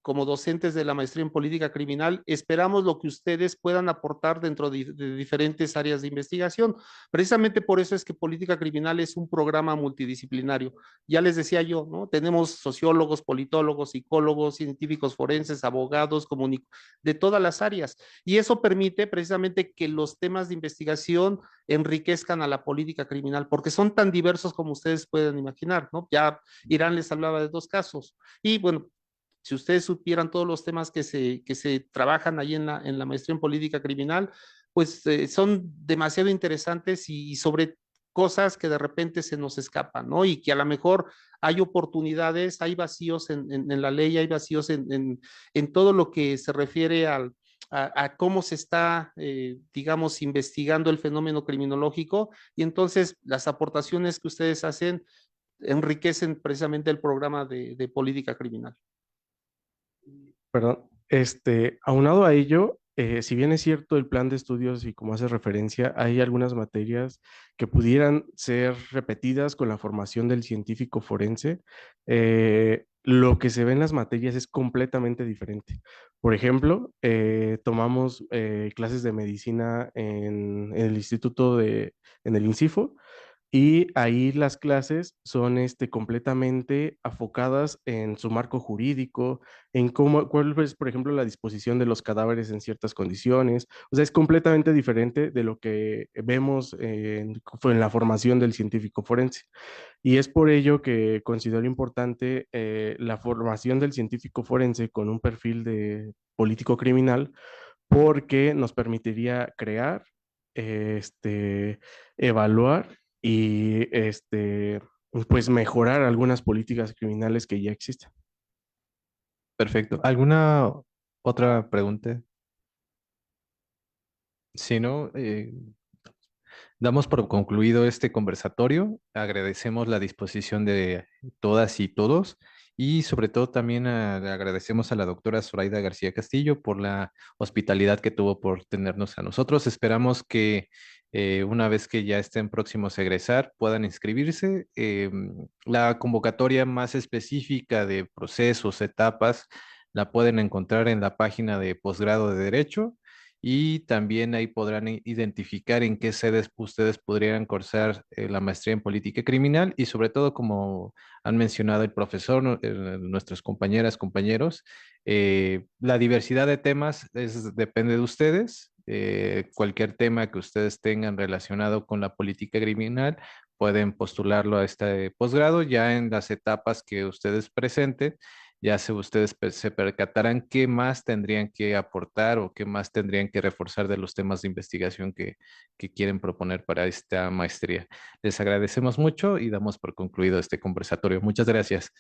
como docentes de la maestría en política criminal, esperamos lo que ustedes puedan aportar dentro de diferentes áreas de investigación. Precisamente por eso es que política criminal es un programa multidisciplinario. Ya les decía yo, ¿no? Tenemos sociólogos, politólogos, psicólogos, científicos forenses, abogados, de todas las áreas. Y eso permite precisamente que los temas de investigación enriquezcan a la política criminal, porque son tan diversos como ustedes pueden imaginar, ¿no? Ya Irán les hablaba de 2 casos. Y bueno, si ustedes supieran todos los temas que se trabajan ahí en la maestría en política criminal, pues son demasiado interesantes y sobre cosas que de repente se nos escapan, ¿no? Y que a lo mejor hay oportunidades, hay vacíos en la ley, hay vacíos en todo lo que se refiere a cómo se está, digamos, investigando el fenómeno criminológico, y entonces las aportaciones que ustedes hacen enriquecen precisamente el programa de política criminal. Perdón, aunado a ello, si bien es cierto el plan de estudios y como hace referencia, hay algunas materias que pudieran ser repetidas con la formación del científico forense. lo que se ve en las materias es completamente diferente. Por ejemplo, tomamos clases de medicina en el instituto en el INCIFO, y ahí las clases son completamente enfocadas en su marco jurídico, en cuál es, por ejemplo, la disposición de los cadáveres en ciertas condiciones. O sea, es completamente diferente de lo que vemos en la formación del científico forense. Y es por ello que considero importante la formación del científico forense con un perfil de político criminal, porque nos permitiría crear, evaluar y pues mejorar algunas políticas criminales que ya existen. Perfecto. ¿Alguna otra pregunta? Si no, damos por concluido este conversatorio. Agradecemos la disposición de todas y todos y sobre todo también agradecemos a la doctora Zoraida García Castillo por la hospitalidad que tuvo por tenernos a nosotros. Esperamos que una vez que ya estén próximos a egresar puedan inscribirse. La convocatoria más específica de procesos, etapas, la pueden encontrar en la página de posgrado de Derecho y también ahí podrán identificar en qué sedes ustedes podrían cursar la maestría en política criminal y sobre todo, como han mencionado el profesor, nuestras compañeras, compañeros, la diversidad de temas depende de ustedes. Cualquier tema que ustedes tengan relacionado con la política criminal, pueden postularlo a este posgrado ya en las etapas que ustedes presenten. Ya se ustedes se percatarán qué más tendrían que aportar o qué más tendrían que reforzar de los temas de investigación que quieren proponer para esta maestría. Les agradecemos mucho y damos por concluido este conversatorio. Muchas gracias.